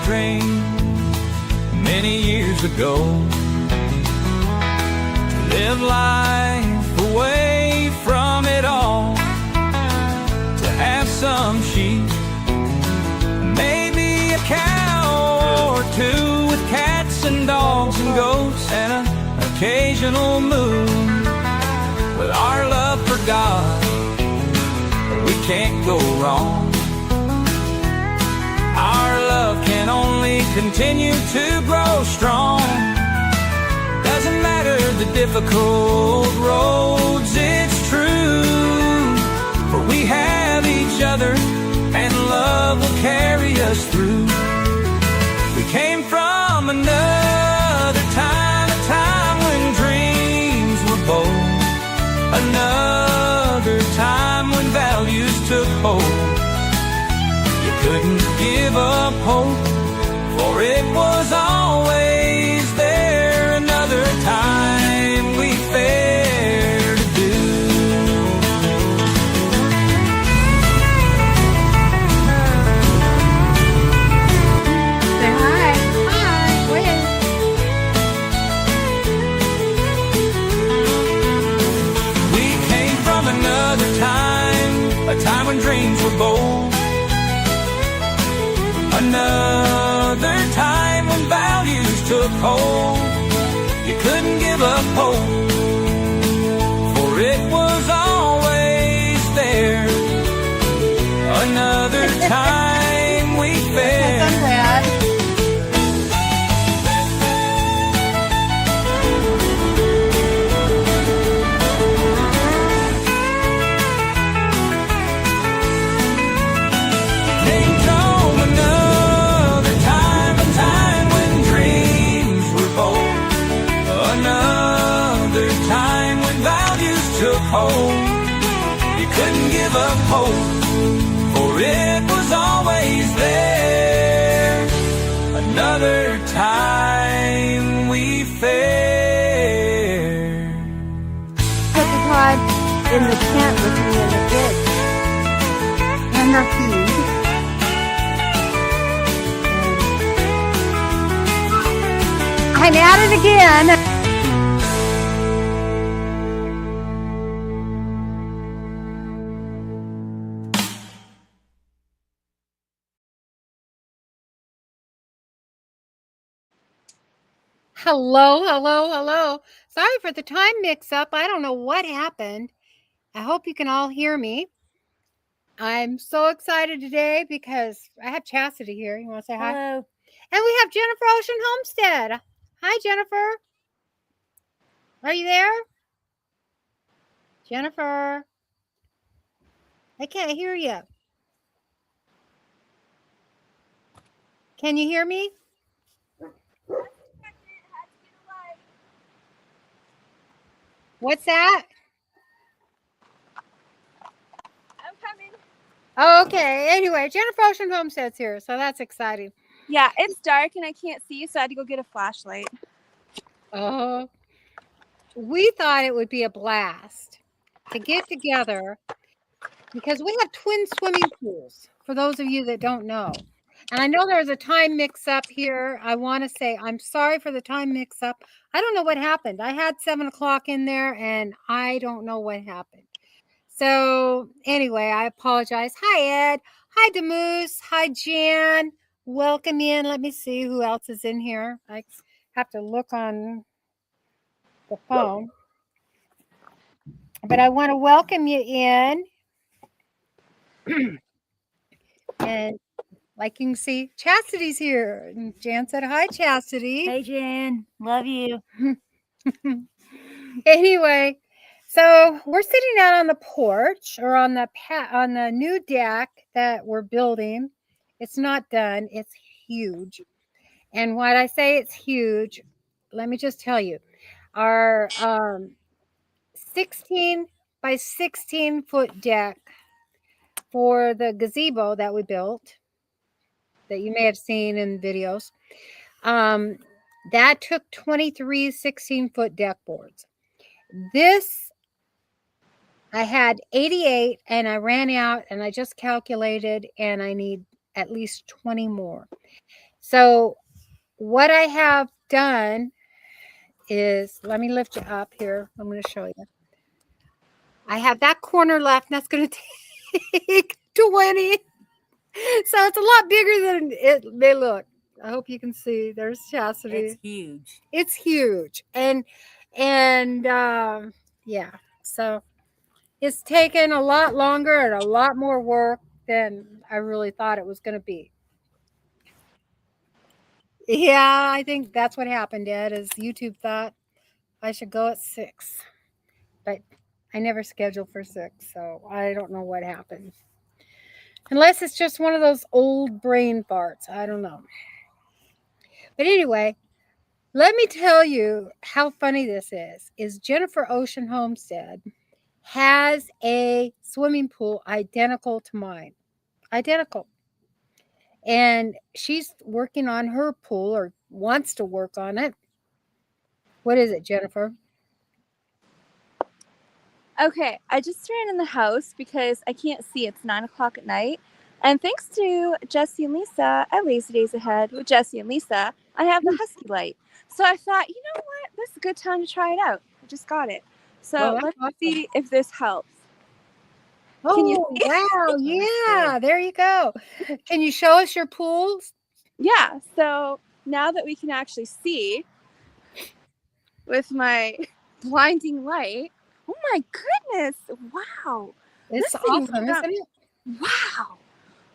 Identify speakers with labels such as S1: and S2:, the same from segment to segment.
S1: dream many years ago. To live life away from it all. To have some sheep, maybe a cow or two, with cats and dogs and goats and an occasional moon. With our love for God, we can't go wrong. Our love can only continue to grow strong. Doesn't matter the difficult roads, it's true. For we have each other, and love will carry us through. We came from another time, a time when dreams were bold. Another time when values took hold. You couldn't give up hope, for it was always there. Another time we fared to do.
S2: Say hi. Hi. Go ahead.
S1: We came from another time, a time when dreams were bold. Another time when values took hold. You couldn't give up hope, for it was always there. Another time we fared.
S2: I'm glad.
S1: Came from another time, a time when dreams were bold. Another time when values took hold. You couldn't give up hope, for it was always there. Another time we fared.
S2: Put the pod in the tent with me in the ditch. And the feed. I'm at it again. Hello, hello, hello. Sorry for the time mix-up. I don't know what happened. I hope you can all hear me. I'm so excited today because I have Chastity here. You want to say hi?
S3: Hello.
S2: And we have Jennifer Ocean Homestead. Hi, Jennifer. Are you there? Jennifer. I can't hear you. Can you hear me? What's that?
S3: I'm coming.
S2: Oh, okay. Anyway, Jennifer Ocean Homestead's here, so that's exciting.
S3: Yeah, it's dark and I can't see, so I had to go get a flashlight.
S2: Oh, we thought it would be a blast to get together because we have twin swimming pools, for those of you that don't know. And I know there's a time mix-up here. I want to say I'm sorry for the time mix-up. I don't know what happened. I had 7 o'clock in there, and I don't know what happened. So anyway, I apologize. Hi, Ed. Hi, Demoose. Hi, Jan. Welcome in. Let me see who else is in here. I have to look on the phone. But I want to welcome you in. And like you can see, Chastity's here. And Jan said, hi, Chastity.
S3: Hey, Jan. Love you.
S2: Anyway, so we're sitting out on the porch or on the new deck that we're building. It's not done. It's huge. And when I say it's huge, let me just tell you, our 16 by 16 foot deck for the gazebo that we built, that you may have seen in videos, that took 23 16-foot deck boards. This, I had 88 and I ran out and I just calculated and I need at least 20 more. So what I have done is, let me lift you up here. I'm going to show you. I have that corner left, and that's going to take 20. So it's a lot bigger than it may look. I hope you can see. There's Chastity.
S4: It's huge.
S2: It's huge, and yeah. So it's taken a lot longer and a lot more work than I really thought it was going to be. Yeah, I think that's what happened, Ed, is YouTube thought I should go at 6. But I never scheduled for 6, so I don't know what happened. Unless it's just one of those old brain farts. I don't know. But anyway, let me tell you how funny this is Jennifer Ocean Homestead has a swimming pool identical to mine. Identical. And she's working on her pool, or wants to work on it. What is it, Jennifer?
S3: Okay, I just ran in the house because I can't see. It's 9 o'clock at night. And thanks to Jesse and Lisa at Lazy Days Ahead with Jesse and Lisa, I have the Husky light. So I thought, you know what? This is a good time to try it out. I just got it. So
S2: Well,
S3: let's
S2: awesome.
S3: see if this helps.
S2: Oh,
S3: you
S2: wow. Yeah, there you go. Can you show us your pools?
S3: Yeah, so now that we can actually see with my blinding light, oh my goodness, wow.
S2: It's
S3: This thing
S2: awesome, isn't it?
S3: Wow,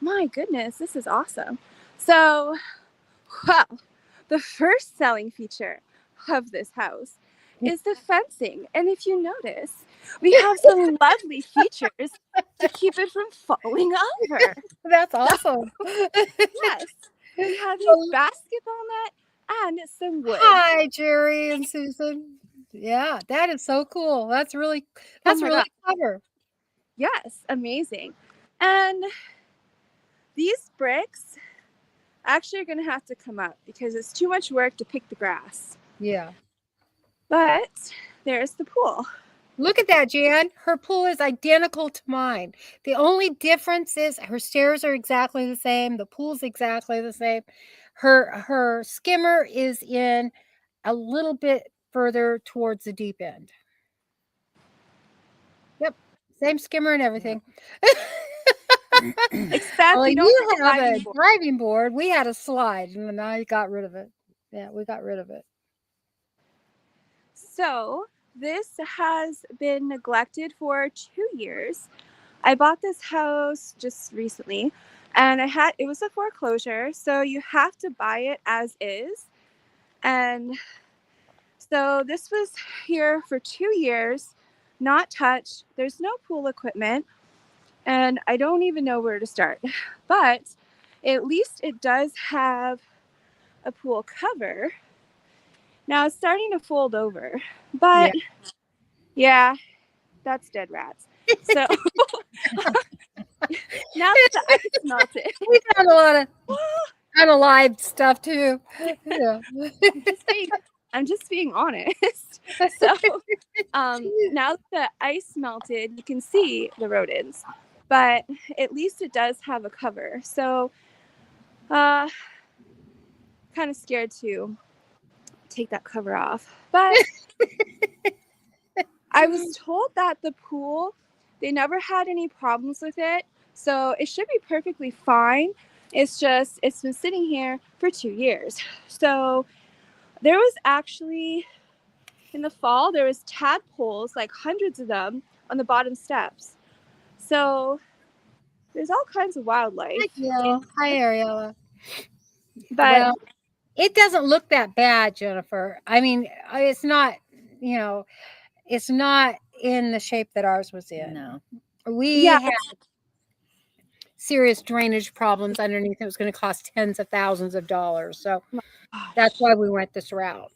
S3: my goodness, this is awesome. So, well, the first selling feature of this house is the fencing. And if you notice, we have some lovely features to keep it from falling over.
S2: That's awesome.
S3: Yes, we have a basketball net and some wood.
S2: Hi, Jerry and Susan. Yeah, that is so cool. That's really
S3: God.
S2: clever.
S3: Yes, amazing. And these bricks actually are going to have to come up because it's too much work to pick the grass.
S2: Yeah.
S3: But there's the pool.
S2: Look at that, Jan. Her pool is identical to mine. The only difference is her stairs are exactly the same. The pool's exactly the same. Her skimmer is in a little bit further towards the deep end. Yep. Same skimmer and everything.
S3: Except
S2: well,
S3: we don't
S2: have a driving board. We had a slide, and then I got rid of it. Yeah, we got rid of it.
S3: So this has been neglected for 2 years. I bought this house just recently, and it was a foreclosure, so you have to buy it as is. And so this was here for 2 years, not touched. There's no pool equipment, and I don't even know where to start. But at least it does have a pool cover. Now it's starting to fold over, but yeah, that's dead rats. So now that the ice melted,
S2: we found a lot of unalived stuff too. Yeah.
S3: I'm just being honest. So now that the ice melted, you can see the rodents, but at least it does have a cover. So kind of scared to take that cover off. But I was told that the pool, they never had any problems with it. So it should be perfectly fine. It's just, it's been sitting here for 2 years. So there was actually, in the fall, there was tadpoles, like hundreds of them, on the bottom steps. So there's all kinds of wildlife.
S2: Hi, Ariella.
S3: But
S2: well, it doesn't look that bad, Jennifer. I mean, it's not, it's not in the shape that ours was in.
S4: No.
S2: We had serious drainage problems underneath. It was going to cost tens of thousands of dollars. So that's why we went this route.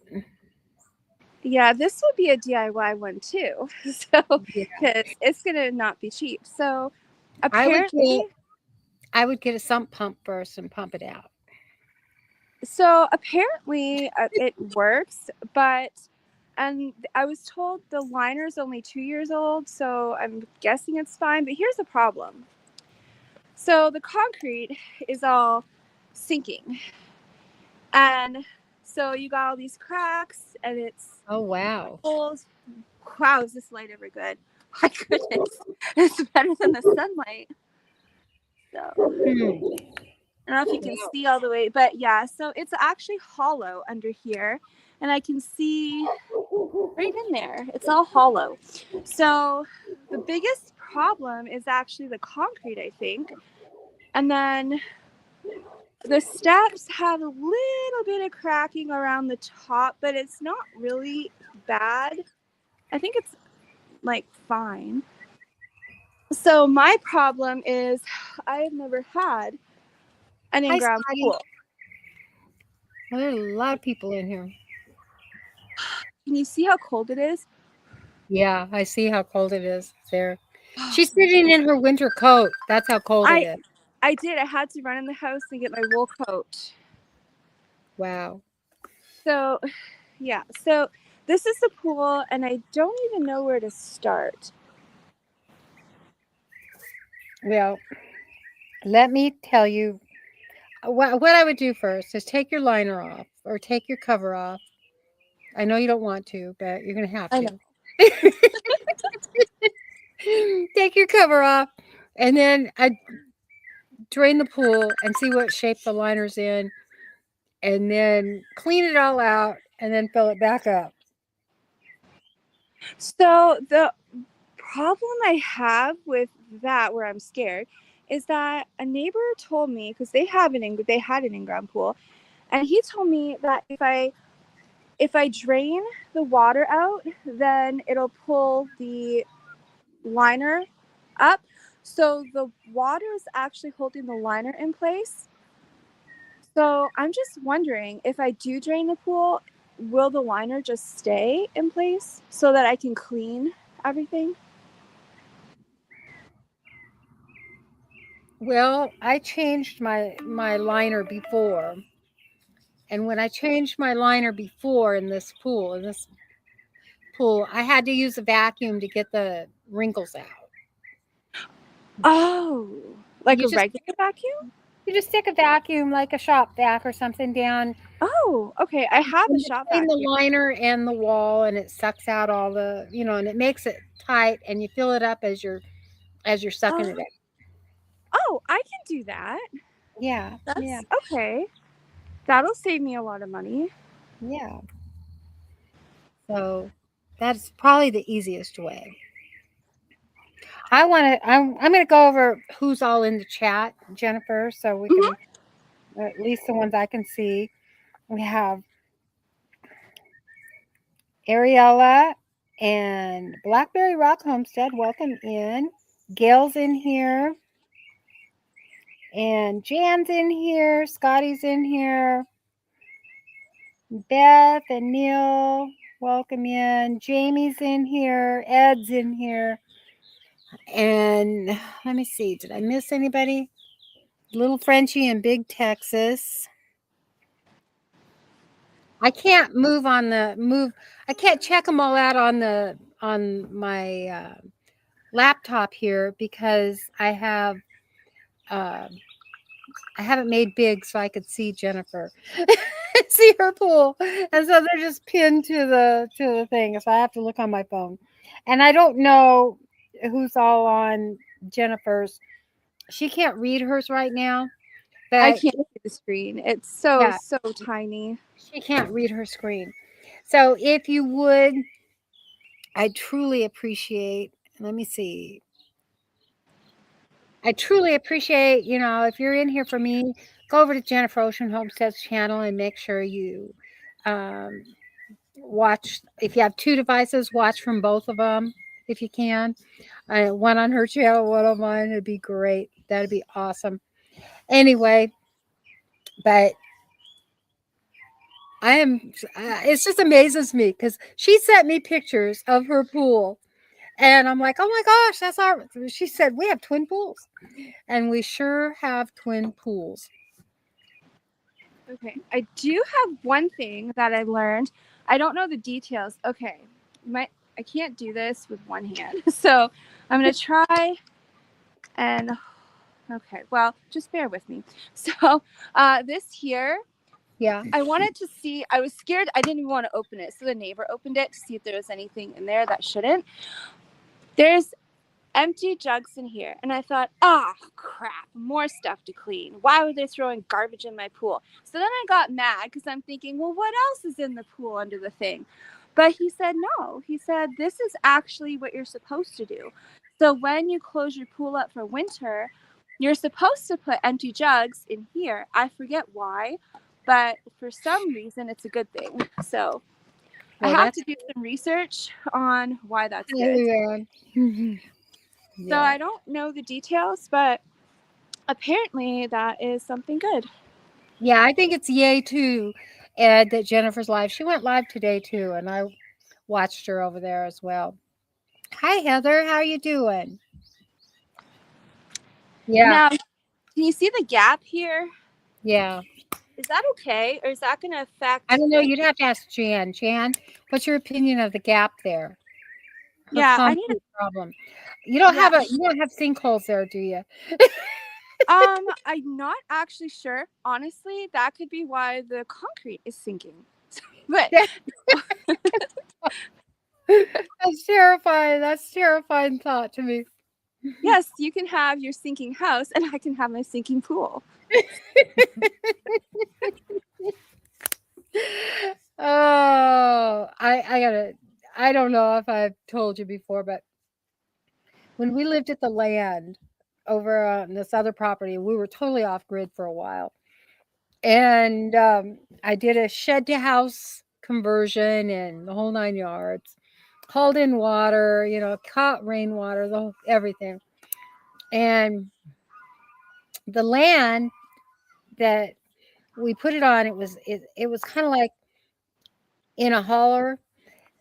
S3: Yeah, this would be a DIY one too. So because it's going to not be cheap. So apparently
S2: I would get a sump pump first and pump it out.
S3: So apparently it works, and I was told the liner's only 2 years old, so I'm guessing it's fine. But here's the problem. So the concrete is all sinking. And so you got all these cracks, and it's
S2: Oh, wow.
S3: holes. Wow, is this light ever good? My goodness, it's better than the sunlight. So I don't know if you can see all the way, but yeah, so it's actually hollow under here, and I can see right in there. It's all hollow. So the biggest problem is actually the concrete, I think. And then the steps have a little bit of cracking around the top, but it's not really bad. I think it's like fine. So my problem is I've never had an
S2: Hi,
S3: in-ground
S2: Scotty.
S3: pool.
S2: Well, there are a lot of people in here.
S3: Can you see how cold it is?
S2: Yeah, I see how cold it is there. She's sitting in her winter coat. That's how cold it is.
S3: I did. I had to run in the house and get my wool coat.
S2: Wow.
S3: So, yeah. So this is the pool, and I don't even know where to start.
S2: Well, let me tell you what I would do first is take your liner off or take your cover off. I know you don't want to, but you're going to have
S3: I
S2: to. Take your cover off and then drain the pool and see what shape the liner's in, and then clean it all out and then fill it back up.
S3: So the problem I have with that, where I'm scared, is that a neighbor told me, because they had an in-ground pool, and he told me that if I drain the water out, then it'll pull the liner up. So the water is actually holding the liner in place. So I'm just wondering, if I do drain the pool, will the liner just stay in place so that I can clean everything?
S2: Well, I changed my liner before. And when I changed my liner before in this pool, I had to use a vacuum to get the wrinkles out.
S3: Oh, like
S2: You
S3: a regular vacuum?
S2: You just stick a vacuum, like a shop vac or something, down.
S3: Oh, okay. I have a
S2: In
S3: shop
S2: between
S3: vacuum.
S2: the liner and the wall, and it sucks out all the, and it makes it tight, and you fill it up as you're sucking it in.
S3: Oh, I can do that.
S2: Yeah, yeah,
S3: That's okay. That'll save me a lot of money.
S2: yeah. So that's probably the easiest way. I'm gonna go over who's all in the chat, Jennifer, so we can at least the ones I can see. We have Ariella and Blackberry Rock Homestead. Welcome in. Gail's in here. And Jan's in here. Scotty's in here. Beth and Neil, welcome in. Jamie's in here. Ed's in here. And let me see. Did I miss anybody? Little Frenchie in Big Texas. I can't I can't check them all out on my laptop here because I haven't made big so I could see Jennifer, see her pool, and so they're just pinned to the thing. So I have to look on my phone, and I don't know who's all on Jennifer's. She can't read hers right now. But
S3: I can't see the screen. It's so
S2: yeah,
S3: so tiny.
S2: she can't read her screen. So if you would, I truly appreciate. Let me see. I truly appreciate, if you're in here for me, go over to Jennifer Ocean Homestead's channel and make sure you watch. If you have two devices, watch from both of them if you can. One on her channel, one on mine. It'd be great. That'd be awesome. Anyway, but it just amazes me because she sent me pictures of her pool. And I'm like, oh my gosh, she said, we have twin pools. And we sure have twin pools.
S3: Okay, I do have one thing that I learned. I don't know the details. Okay, I can't do this with one hand, so I'm gonna try. And okay, well, just bear with me. So this here
S2: Yeah.
S3: I wanted to see, I was scared. I didn't even want to open it. So the neighbor opened it to see if there was anything in there that shouldn't. There's empty jugs in here. And I thought, crap, more stuff to clean. Why were they throwing garbage in my pool? So then I got mad because I'm thinking, well, what else is in the pool under the thing? But he said, no. He said, this is actually what you're supposed to do. So when you close your pool up for winter, you're supposed to put empty jugs in here. I forget why, but for some reason, it's a good thing. So I have to do some research on why that's good.
S2: Yeah.
S3: So I don't know the details, but apparently that is something good.
S2: Yeah, I think it's yay too, Ed, that Jennifer's live. She went live today too, and I watched her over there as well. Hi, Heather. How you doing? Yeah.
S3: Now, can you see the gap here?
S2: Yeah.
S3: Is that okay, or is that going to affect?
S2: I don't know. You'd have to ask Jan. Jan, what's your opinion of the gap there?
S3: Yeah, I need
S2: a problem. You don't have sinkholes there, do you?
S3: I'm not actually sure. Honestly, that could be why the concrete is sinking. But
S2: that's terrifying. That's terrifying thought to me.
S3: Yes, you can have your sinking house, and I can have my sinking pool.
S2: Oh, I don't know if I've told you before, but when we lived at the land over on this other property, we were totally off grid for a while. And I did a shed to house conversion and the whole 9 yards. Hauled in water, caught rainwater, everything. And the land that we put it on, it was kind of like in a holler,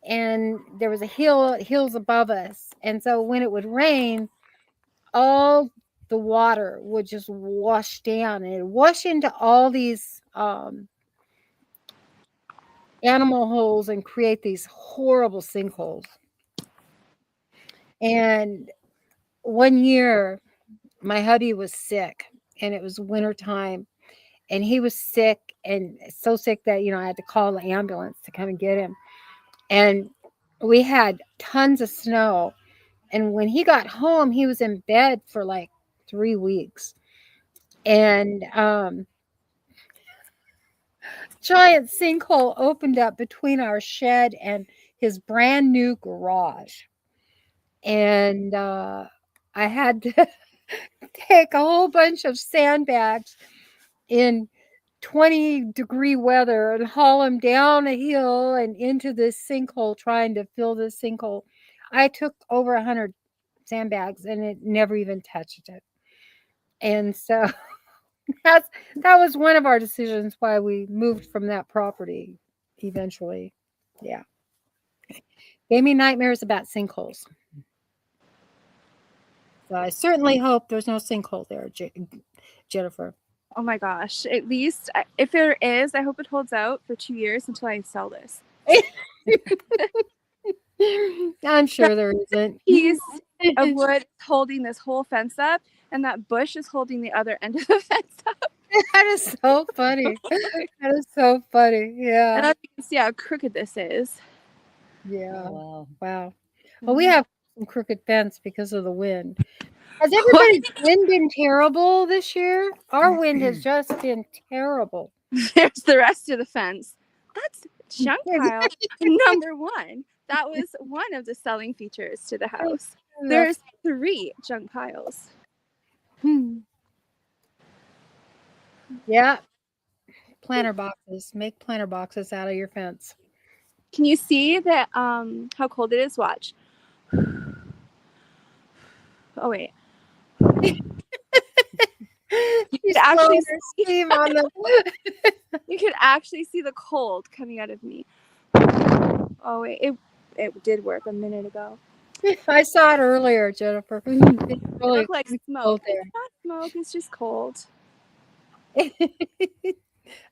S2: and there was hills above us. And so when it would rain, all the water would just wash down, and it would wash into all these animal holes and create these horrible sinkholes. And one year my hubby was sick, and it was winter time, and he was sick, and so sick that I had to call the ambulance to come and get him. And we had tons of snow, and when he got home, he was in bed for like 3 weeks. And giant sinkhole opened up between our shed and his brand new garage. And I had to take a whole bunch of sandbags in 20-degree weather and haul them down a hill and into this sinkhole, trying to fill this sinkhole. I took over 100 sandbags, and it never even touched it. And so that was one of our decisions why we moved from that property eventually. Yeah. Gave me nightmares about sinkholes. So I certainly hope there's no sinkhole there, Jennifer.
S3: Oh my gosh. At least, if there is, I hope it holds out for 2 years until I sell this.
S2: I'm sure there isn't.
S3: Piece of wood holding this whole fence up, and that bush is holding the other end of the fence up.
S2: That is so funny. That is so funny. Yeah.
S3: And you can see how crooked this is.
S2: Yeah. Oh, wow. Well, we have some crooked fence because of the wind. Has everybody's wind been terrible this year? Our wind has just been terrible.
S3: There's the rest of the fence. That's junk pile number 1. That was one of the selling features to the house. There's 3 junk piles.
S2: Yeah. Planter boxes. Make planter boxes out of your fence.
S3: Can you see that how cold it is? Watch. Oh wait. You could actually see you could actually see the cold coming out of me. Oh wait, it did work a minute ago.
S2: I saw it earlier, Jennifer. It
S3: really looked like smoke. It's not smoke, it's just cold.
S2: I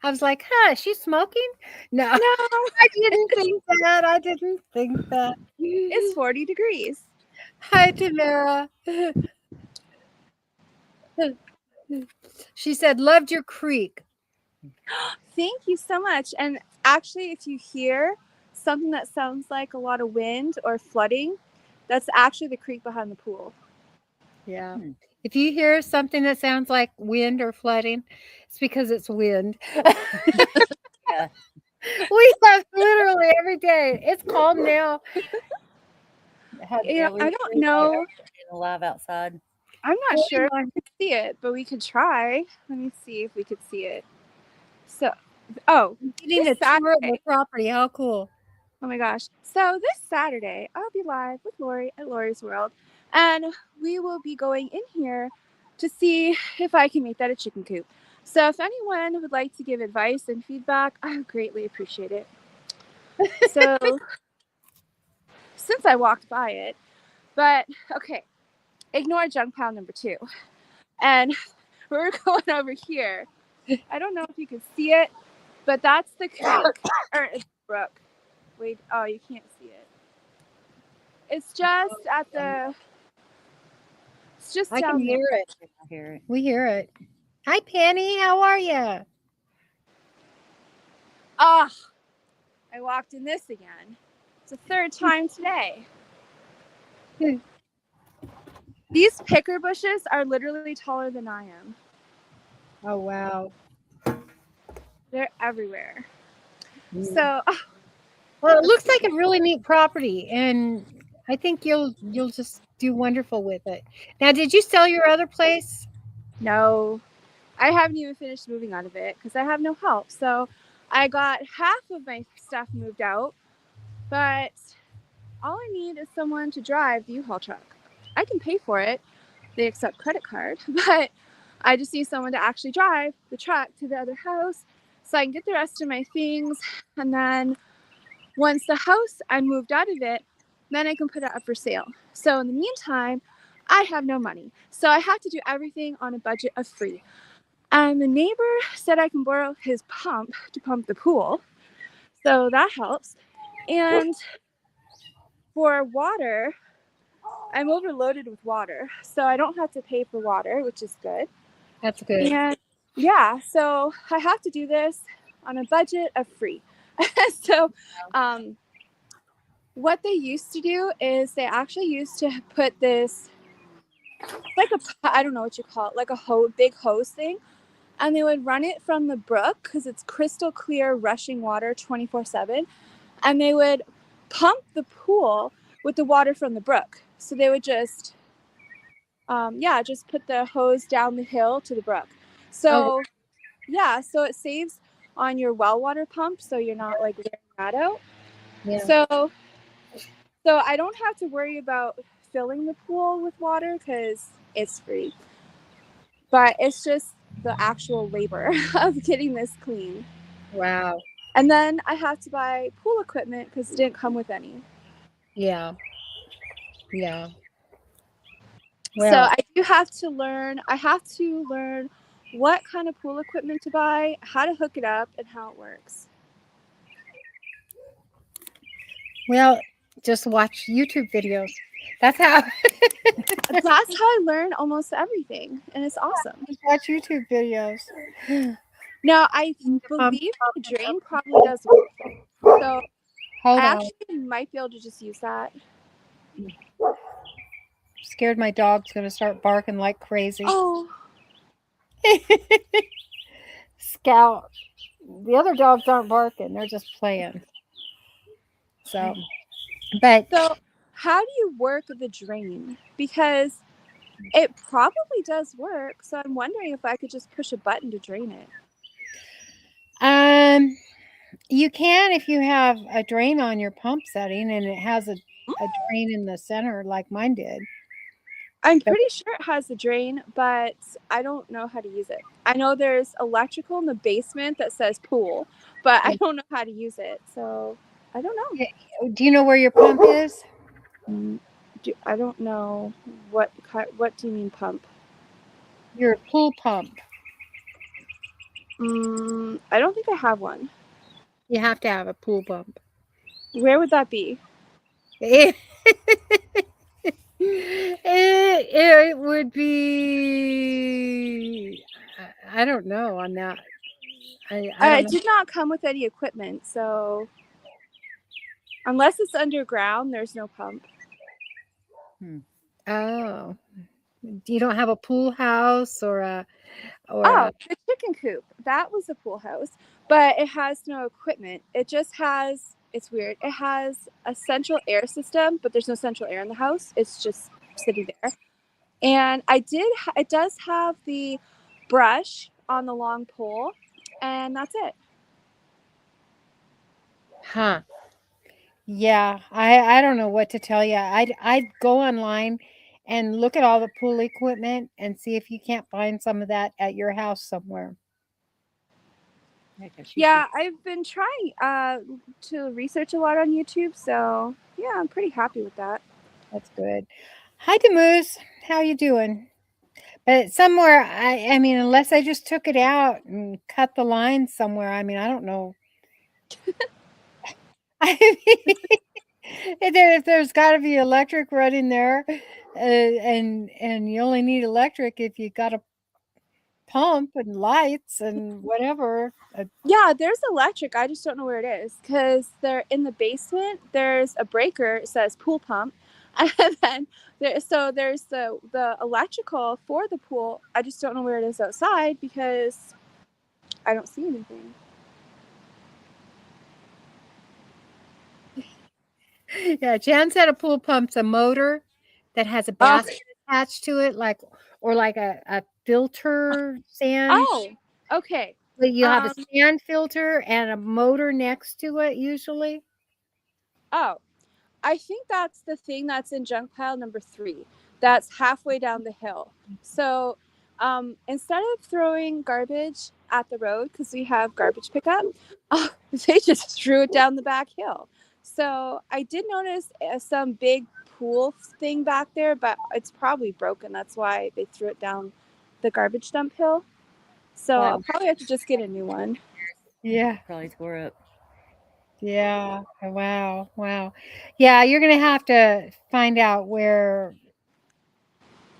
S2: was like, she's smoking? No, I didn't think that.
S3: It's 40 degrees.
S2: Hi, Tamara. She said, loved your creek.
S3: Thank you so much. And actually, if you hear something that sounds like a lot of wind or flooding, that's actually the creek behind the pool.
S2: Yeah. If you hear something that sounds like wind or flooding, it's because it's wind.
S4: Yeah.
S2: We have literally every day. It's calm now.
S3: Yeah,
S4: we
S3: I don't
S4: see
S3: know.
S4: everything alive outside.
S3: I'm not
S2: Well,
S3: sure if we could see it, but we could try. Let me see if we could see it. So,
S2: getting
S3: this
S2: a tour of the
S3: Saturday.
S2: property. How cool.
S3: Oh my gosh. So this Saturday, I'll be live with Lori at Lori's World, and we will be going in here to see if I can make that a chicken coop. So if anyone would like to give advice and feedback, I would greatly appreciate it. So since I walked by it, but okay, ignore junk pile number 2. And we're going over here. I don't know if you can see it, but that's the creek or it's the brook. Wait, oh, you can't see it. It's just at the. It's just
S2: I
S3: down
S2: can hear
S3: there.
S2: it.
S4: I hear it.
S2: We hear it. Hi, Penny. How are you?
S3: Ah, I walked in this again. It's the 3rd time today. These picker bushes are literally taller than I am.
S2: Oh, wow.
S3: They're everywhere. So,
S2: Well, it looks like a really neat property, and I think you'll just do wonderful with it. Now, did you sell your other place?
S3: no, I haven't even finished moving out of it because I have no help. So, I got half of my stuff moved out, but all I need is someone to drive the U-Haul truck. I can pay for it. They accept credit card, but I just need someone to actually drive the truck to the other house so I can get the rest of my things. And then once the house I moved out of it, then I can put it up for sale. So in the meantime, I have no money. So I have to do everything on a budget of free. And the neighbor said I can borrow his pump to pump the pool. So that helps. And for water, I'm overloaded with water. So I don't have to pay for water, which is good.
S2: That's good.
S3: And yeah, so I have to do this on a budget of free. So what they used to do is they actually used to put this, like I don't know what you call it, like a big hose thing. And they would run it from the brook because it's crystal clear rushing water 24/7. And they would pump the pool with the water from the brook. So they would just put the hose down the hill to the brook. So so it saves on your well water pump, so you're not like wearing that out.
S2: Yeah.
S3: So I don't have to worry about filling the pool with water because it's free. But it's just the actual labor of getting this clean.
S2: Wow.
S3: And then I have to buy pool equipment because it didn't come with any.
S2: Yeah. Yeah.
S3: So
S2: Well,
S3: I do have to learn. I have to learn what kind of pool equipment to buy, how to hook it up, and how it works.
S2: well, just watch YouTube videos. That's how.
S3: That's how I learn almost everything, and it's awesome.
S2: Just watch YouTube videos.
S3: Now, I believe the drain probably does work. So
S2: Hold
S3: I
S2: on.
S3: actually might be able to just use that.
S2: Scared my dog's going to start barking like crazy.
S3: Oh,
S2: Scout. The other dogs aren't barking. They're just playing. So, but
S3: so how do you work the drain? Because it probably does work. So I'm wondering if I could just push a button to drain it.
S2: you can if you have a drain on your pump setting and it has a drain in the center like mine did.
S3: I'm pretty sure it has a drain, but I don't know how to use it. I know there's electrical in the basement that says pool, but I don't know how to use it. So I don't know.
S2: Do you know where your pump is?
S3: I don't know. What do you mean pump?
S2: Your pool pump.
S3: I don't think I have one.
S2: You have to have a pool pump.
S3: Where would that be?
S2: It would be, I don't know on that. I don't
S3: It
S2: know.
S3: did not come with any equipment, so unless it's underground, there's no pump.
S2: Oh, you don't have a pool house or a
S3: Oh, the chicken coop. That was a pool house, but it has no equipment. It just has, it's weird. It has a central air system, but there's no central air in the house. It's just sitting there. And it does have the brush on the long pole, and that's it.
S2: huh? Yeah, I don't know what to tell you. I'd go online and look at all the pool equipment and see if you can't find some of that at your house somewhere.
S3: Yeah, I've been trying to research a lot on YouTube, so yeah, I'm pretty happy with that.
S2: That's good. Hi, Demoose. How you doing? But somewhere, I mean, unless I just took it out and cut the line somewhere, I mean, I don't know. I mean, if there's got to be electric running there, and you only need electric if you got a pump and lights and whatever.
S3: Yeah, there's electric. I just don't know where it is because they're in the basement. There's a breaker. It says pool pump, and then there's the electrical for the pool. I just don't know where it is outside because I don't see anything.
S2: Yeah, Jan said a pool pump's a motor that has a basket attached to it, like a filter sand.
S3: Oh, okay.
S2: But you have a
S3: Um,
S2: sand filter and a motor next to it usually.
S3: oh, I think that's the thing that's in junk pile number 3. That's halfway down the hill. So instead of throwing garbage at the road, because we have garbage pickup, they just threw it down the back hill. So I did notice some big pool thing back there, but it's probably broken. That's why they threw it down the garbage dump hill. So I'll
S2: Wow.
S3: probably have to just get a new one.
S2: Yeah.
S4: Probably tore up.
S2: Yeah. Wow. Wow. Yeah, you're gonna have to find out where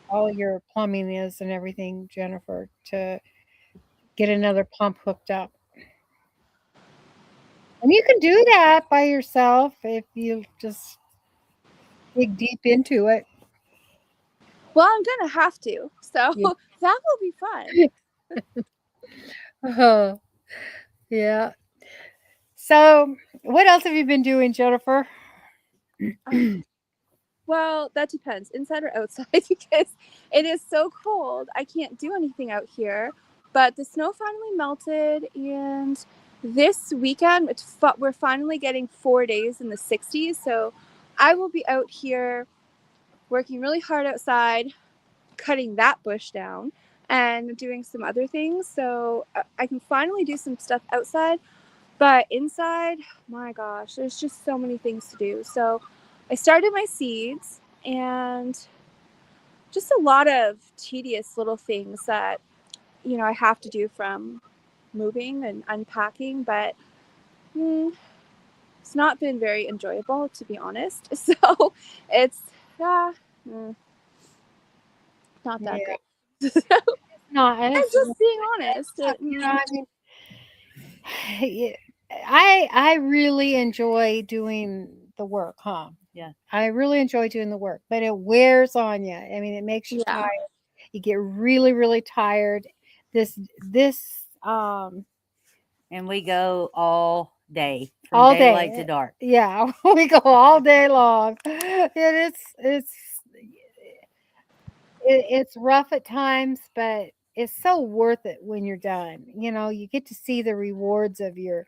S2: all your plumbing is and everything, Jennifer, to get another pump hooked up. And you can do that by yourself if you just dig deep into it.
S3: Well, I'm going to have to. So
S2: Yeah.
S3: that will be fun.
S2: Oh, yeah. So, what else have you been doing, Jennifer?
S3: Well, that depends, inside or outside, because it is so cold. I can't do anything out here. But the snow finally melted, and this weekend we're finally getting 4 days in the 60s. So I will be out here working really hard outside, cutting that bush down, and doing some other things. So I can finally do some stuff outside. But inside, my gosh, there's just so many things to do. So I started my seeds and just a lot of tedious little things that, I have to do from moving and unpacking. But it's not been very enjoyable, to be honest. So it's not that
S2: Yeah.
S3: great.
S2: No, and
S3: I'm
S2: it's
S3: just being honest.
S2: I mean, I really enjoy doing the work, huh?
S4: Yeah.
S2: I really enjoy doing the work, but it wears on you. I mean, it makes you
S3: Yeah.
S2: tired. You get really, really tired. This
S4: And we go all day from
S2: all
S4: daylight
S2: day.
S4: to dark.
S2: Yeah, we go all day long. It's rough at times, but it's so worth it when you're done. You get to see the rewards of your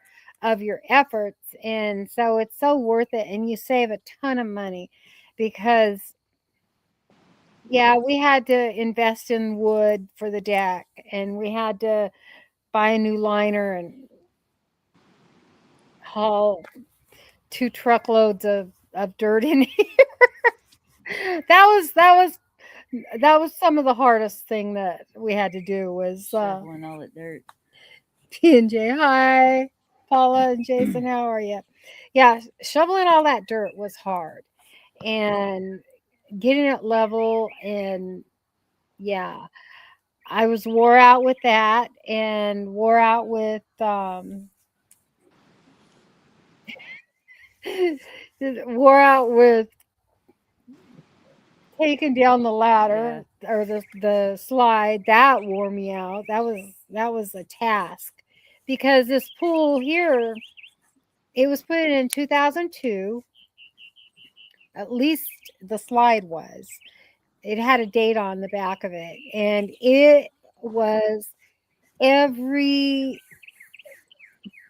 S2: efforts, and so it's so worth it, and you save a ton of money because yeah, we had to invest in wood for the deck, and we had to buy a new liner and haul 2 truckloads of dirt in here. That was some of the hardest thing that we had to do was
S4: Shoveling all that dirt.
S2: P&J. Hi, Paula and Jason. How are you? Yeah, shoveling all that dirt was hard, and getting it level. And yeah, I was wore out with that and wore out with wore out with taking down the ladder or the slide. That wore me out. That was a task because this pool here, it was put in 2002. At least the slide was. It had a date on the back of it, and it was every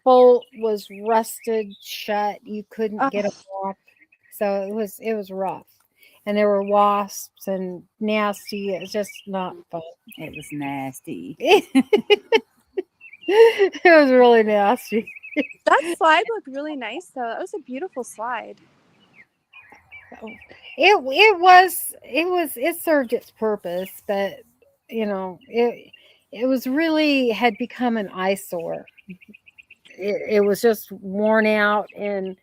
S2: bolt was rusted shut. You couldn't get them
S3: Oh,
S2: off. So it was rough. And there were wasps and nasty. It's just not fun.
S4: It was nasty.
S2: It was really nasty.
S3: that slide looked really nice though. That was a beautiful slide.
S2: It served its purpose, but it was really had become an eyesore. It was just worn out and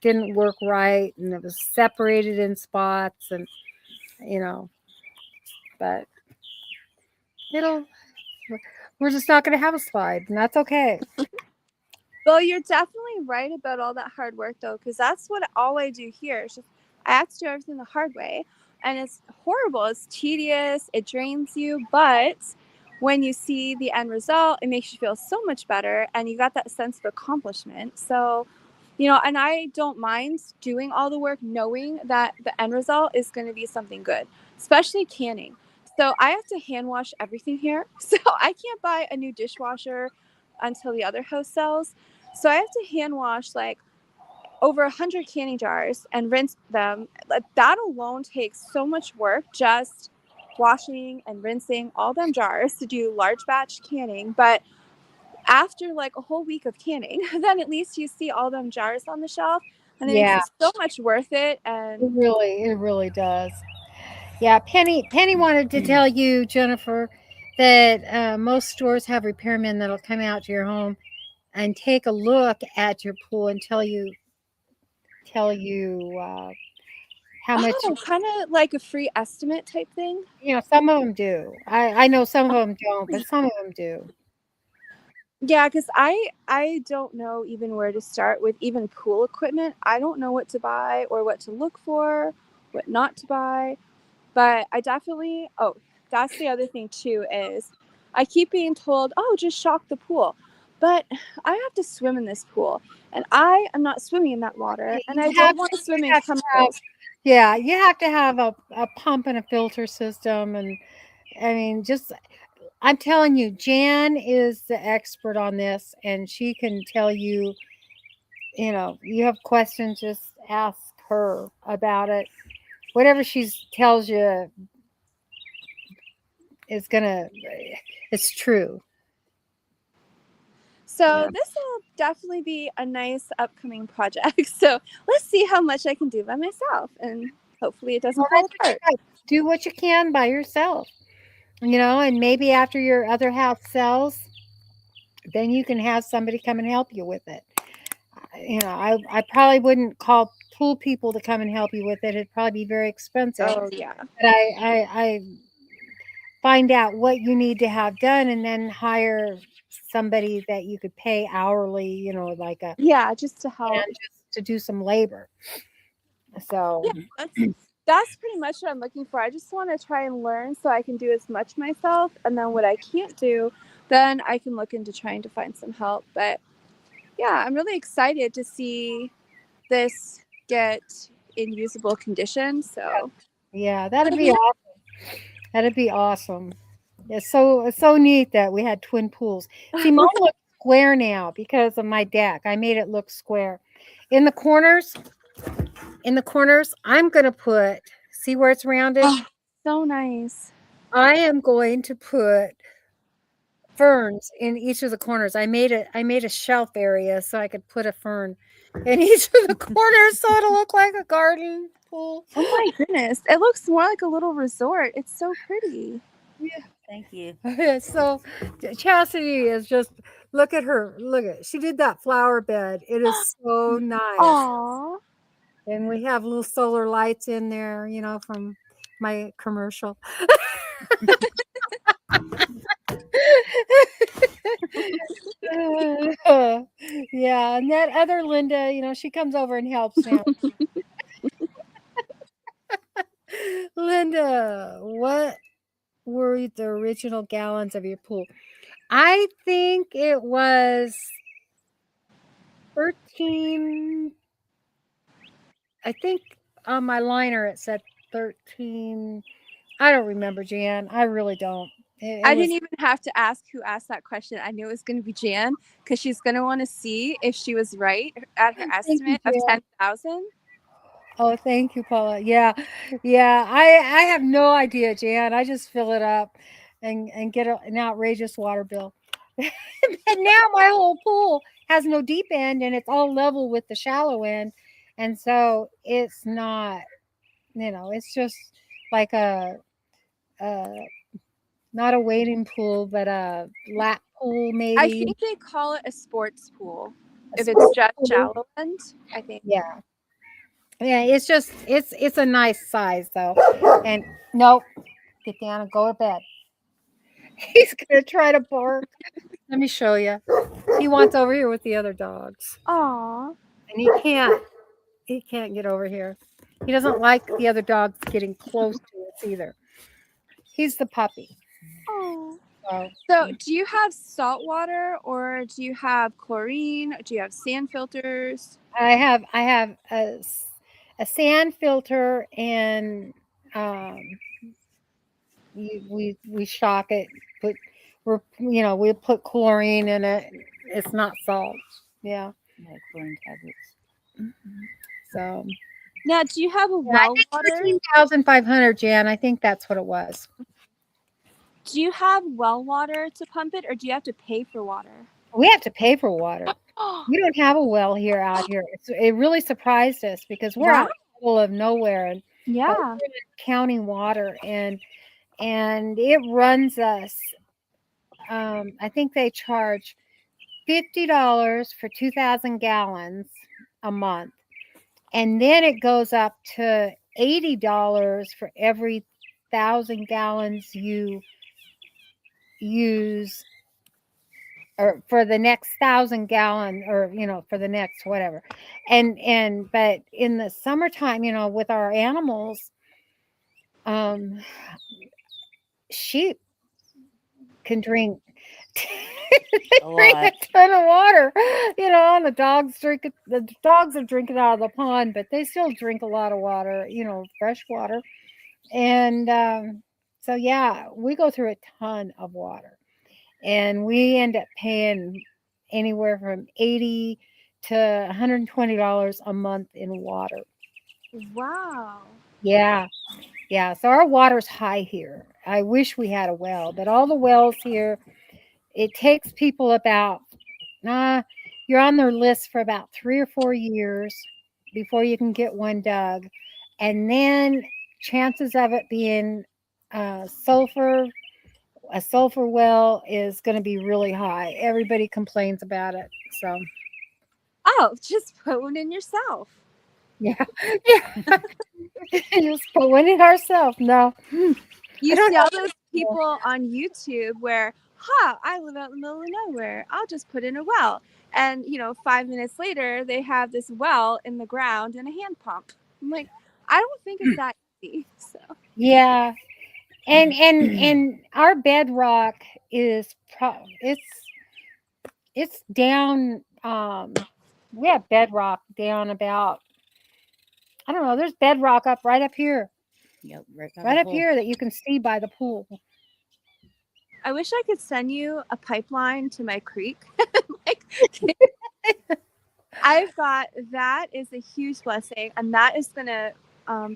S2: didn't work right, and it was separated in spots, and you know but it'll we're just not going to have a slide, and that's okay.
S3: Well, you're definitely right about all that hard work though, because that's what all I do here. It's just, I have to do everything the hard way, and it's horrible. It's tedious. It drains you, but when you see the end result, it makes you feel so much better, and you got that sense of accomplishment. So, and I don't mind doing all the work, knowing that the end result is going to be something good, especially canning. So I have to hand wash everything here. So I can't buy a new dishwasher until the other house sells. So I have to hand wash like over 100 canning jars and rinse them. Like, that alone takes so much work, just washing and rinsing all them jars to do large batch canning. But after like a whole week of canning, then at least you see all them jars on the shelf, and it makes
S2: Yeah,
S3: it so much worth it.
S2: it
S3: And
S2: really does. Yeah, Penny wanted to tell you, Jennifer, that most stores have repairmen that'll come out to your home and take a look at your pool and tell you how much.
S3: kind of like a free estimate type thing.
S2: Some of them do. I know some of them don't, but some of them do.
S3: Yeah, because I don't know even where to start with even pool equipment. I don't know what to buy or what to look for, what not to buy. But I definitely, oh, that's the other thing too, is I keep being told, oh, just shock the pool. But I have to swim in this pool, and I am not swimming in that water, and I
S2: You have
S3: don't want to swim
S2: you
S3: in
S2: have to have
S3: chemicals.
S2: Yeah, you have to have a pump and a filter system, and I mean, just I'm telling you, Jan is the expert on this, and she can tell you. You have questions, just ask her about it. Whatever she tells you is it's true.
S3: So
S2: Yeah.
S3: this will definitely be a nice upcoming project. So let's see how much I can do by myself, and hopefully it doesn't
S2: Well,
S3: fall
S2: that's what you
S3: apart.
S2: got. Do what you can by yourself. And maybe after your other house sells, then you can have somebody come and help you with it. I probably wouldn't call pool people to come and help you with it. It'd probably be very expensive.
S3: Oh yeah.
S2: But I find out what you need to have done and then hire somebody that you could pay hourly, like a
S3: Yeah, just to help.
S2: and just to do some labor. So
S3: Yeah, that's pretty much what I'm looking for. I just want to try and learn so I can do as much myself, and then what I can't do, then I can look into trying to find some help. But yeah, I'm really excited to see this get in usable condition. So
S2: yeah, that'd be awesome. That'd be awesome. It's so neat that we had twin pools. See, mine looks square now because of my deck. I made it look square. In the corners, I'm gonna put. See where it's rounded?
S3: oh, so nice.
S2: I am going to put ferns in each of the corners. I made a shelf area so I could put a fern in each of the corners so it'll look like a garden pool.
S3: Oh my goodness. It looks more like a little resort. It's so pretty.
S2: Yeah.
S4: Thank you.
S2: So Chastity is just look at her. She did that flower bed. It is so nice.
S3: Aw.
S2: And we have little solar lights in there, from my commercial. Yeah, and that other Lynda, she comes over and helps now. Lynda, what were the original gallons of your pool? I think it was 13. I think on my liner it said 13. I don't remember, Jan. I really don't.
S3: I didn't even have to ask who asked that question. I knew it was going to be Jan because she's going to want to see if she was right at her estimate of 10,000.
S2: Oh, thank you, Paula. Yeah. I have no idea, Jan. I just fill it up and get an outrageous water bill. And now my whole pool has no deep end and it's all level with the shallow end. And so it's not, it's just like not a wading pool, but a lap pool maybe.
S3: I think they call it a sports pool if it's just shallow end, I think.
S2: Yeah. Yeah, it's just it's a nice size though. And nope, get down and go to bed. He's gonna try to bark. Let me show you. He wants over here with the other dogs.
S3: Aw.
S2: And he can't get over here. He doesn't like the other dogs getting close to us either. He's the puppy.
S3: Oh.
S2: So,
S3: So, do you have salt water or do you have chlorine? Do you have sand filters?
S2: I have a sand filter and we shock it. We put chlorine in it. It's not salt. Yeah.
S4: Chlorine tablets.
S2: So
S3: Now, do you have a well water?
S2: 13,500, Jan. I think that's what it was.
S3: Do you have well water to pump it, or do you have to pay for water?
S2: We have to pay for water. We don't have a well out here. It really surprised us because we're out in the middle of nowhere and
S3: Yeah,
S2: county water and it runs us. I think they charge $50 for 2,000 gallons a month, and then it goes up to $80 for every 1,000 gallons you use, or for the next 1,000 gallon, or for the next whatever. But in the summertime, with our animals, sheep can drink a ton of water, and the dogs drink it. The dogs are drinking out of the pond, but they still drink a lot of water, fresh water. And so yeah, we go through a ton of water, and we end up paying anywhere from $80 to $120 a month in water.
S3: wow.
S2: Yeah. So our water's high here. I wish we had a well, but all the wells here, it takes people about, you're on their list for about 3 or 4 years before you can get one dug. And then chances of it being a sulfur well is going to be really high. Everybody complains about it. So,
S3: Oh, just put one in yourself.
S2: yeah. Just put one in ourselves. No.
S3: You see all those people on YouTube where, I live out in the middle of nowhere. I'll just put in a well. And, 5 minutes later, they have this well in the ground and a hand pump. I'm like, I don't think it's that easy. So
S2: Yeah. And our bedrock is it's down. We have bedrock down about, I don't know. There's bedrock right up here.
S4: Yep,
S2: right up here that you can see by the pool.
S3: I wish I could send you a pipeline to my creek. I've got, that is a huge blessing, and that is going to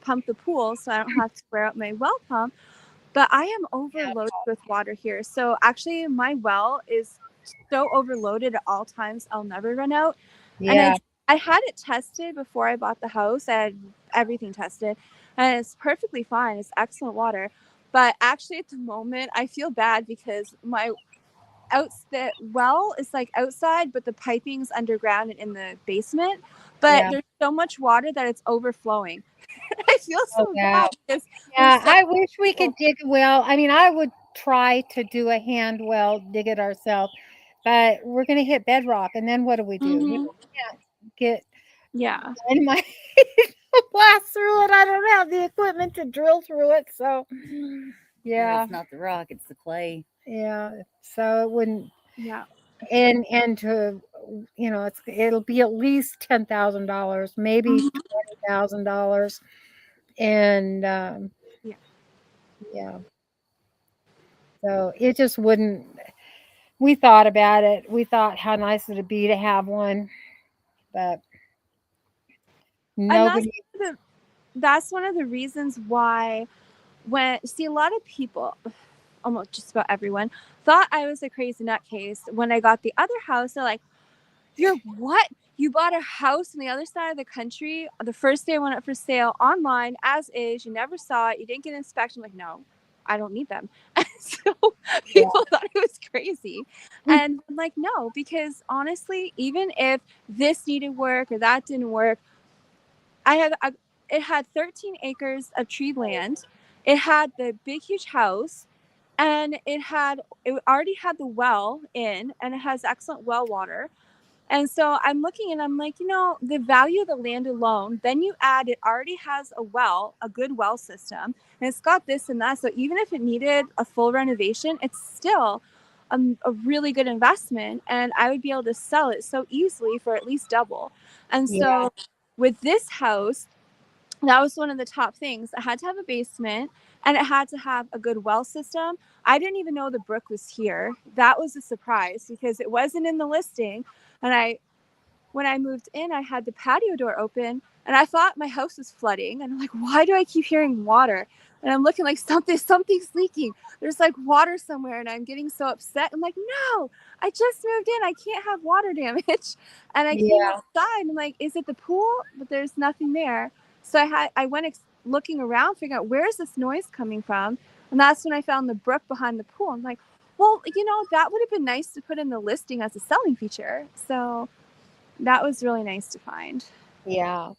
S3: pump the pool so I don't have to wear out my well pump. But I am overloaded with water here. So actually my well is so overloaded at all times, I'll never run out.
S2: Yeah.
S3: And I had it tested before I bought the house. I had everything tested, and it's perfectly fine. It's excellent water. But actually at the moment, I feel bad because the well is like outside, but the piping's underground and in the basement. But there's so much water that it's overflowing. I feel so bad.
S2: I wish we could dig a well. I mean, I would try to do a hand well, dig it ourselves, but we're going to hit bedrock. And then what do we do? You know,
S3: Mhm.
S2: we can't get
S3: Yeah.
S2: dynamite to blast through it. I don't have the equipment to drill through it. So, yeah,
S4: It's not the rock, it's the clay.
S2: yeah. So it wouldn't,
S3: Yeah.
S2: and to, you know, it'll be at least $10,000, maybe
S3: Mhm.
S2: $20,000. And
S3: Yeah.
S2: yeah, so it just wouldn't. We thought about it. We thought how nice it'd be to have one, but
S3: And
S2: nobody.
S3: that's one of the reasons why when see a lot of people, almost just about everyone, thought I was a crazy nutcase when I got the other house. They're like, "You're what? You bought a house on the other side of the country the first day it went up for sale online as is. You never saw it. You didn't get an inspection." I'm like, no, I don't need them. And so
S2: Yeah.
S3: people thought it was crazy. And I'm like, no, because honestly, even if this needed work or that didn't work, it had 13 acres of tree land. It had the big, huge house, and it already had the well in, and it has excellent well water. And so I'm looking and I'm like, the value of the land alone, then you add it already has a good well system, and it's got this and that. So even if it needed a full renovation, it's still a really good investment. And I would be able to sell it so easily for at least double. And
S2: Yeah.
S3: so with this house, that was one of the top things. It had to have a basement and it had to have a good well system. I didn't even know the brook was here. That was a surprise because it wasn't in the listing. And when I moved in, I had the patio door open and I thought my house was flooding. And I'm like, why do I keep hearing water? And I'm looking like something's leaking. There's like water somewhere. And I'm getting so upset. I'm like, no, I just moved in. I can't have water damage. And I came
S2: Yeah.
S3: outside and I'm like, is it the pool? But there's nothing there. So I went looking around, figuring out where's this noise coming from. And that's when I found the brook behind the pool. I'm like, well, that would have been nice to put in the listing as a selling feature. So that was really nice to find.
S2: Yeah.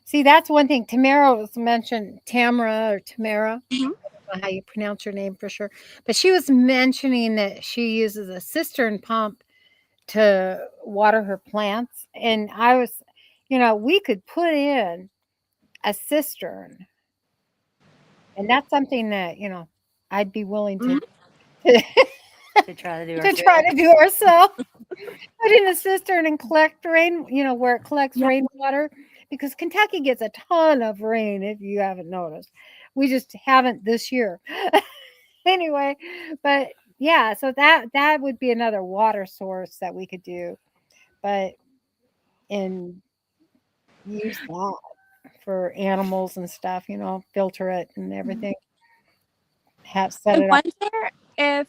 S2: See, that's one thing. Tamara was mentioned, Tamara or Tamara.
S3: Mhm.
S2: I don't know how you pronounce your name for sure. But she was mentioning that she uses a cistern pump to water her plants. And I was, we could put in a cistern. And that's something that, I'd be willing
S3: Mhm.
S2: to
S4: To try to do
S2: to try
S4: ourselves.
S2: to do ourselves. Put in a cistern and collect rain, where it collects
S3: Yeah.
S2: rainwater, because Kentucky gets a ton of rain if you haven't noticed. We just haven't this year. Anyway, but yeah, so that would be another water source that we could do, but and use that for animals and stuff, filter it and everything. Have set
S3: I
S2: it up.
S3: wonder if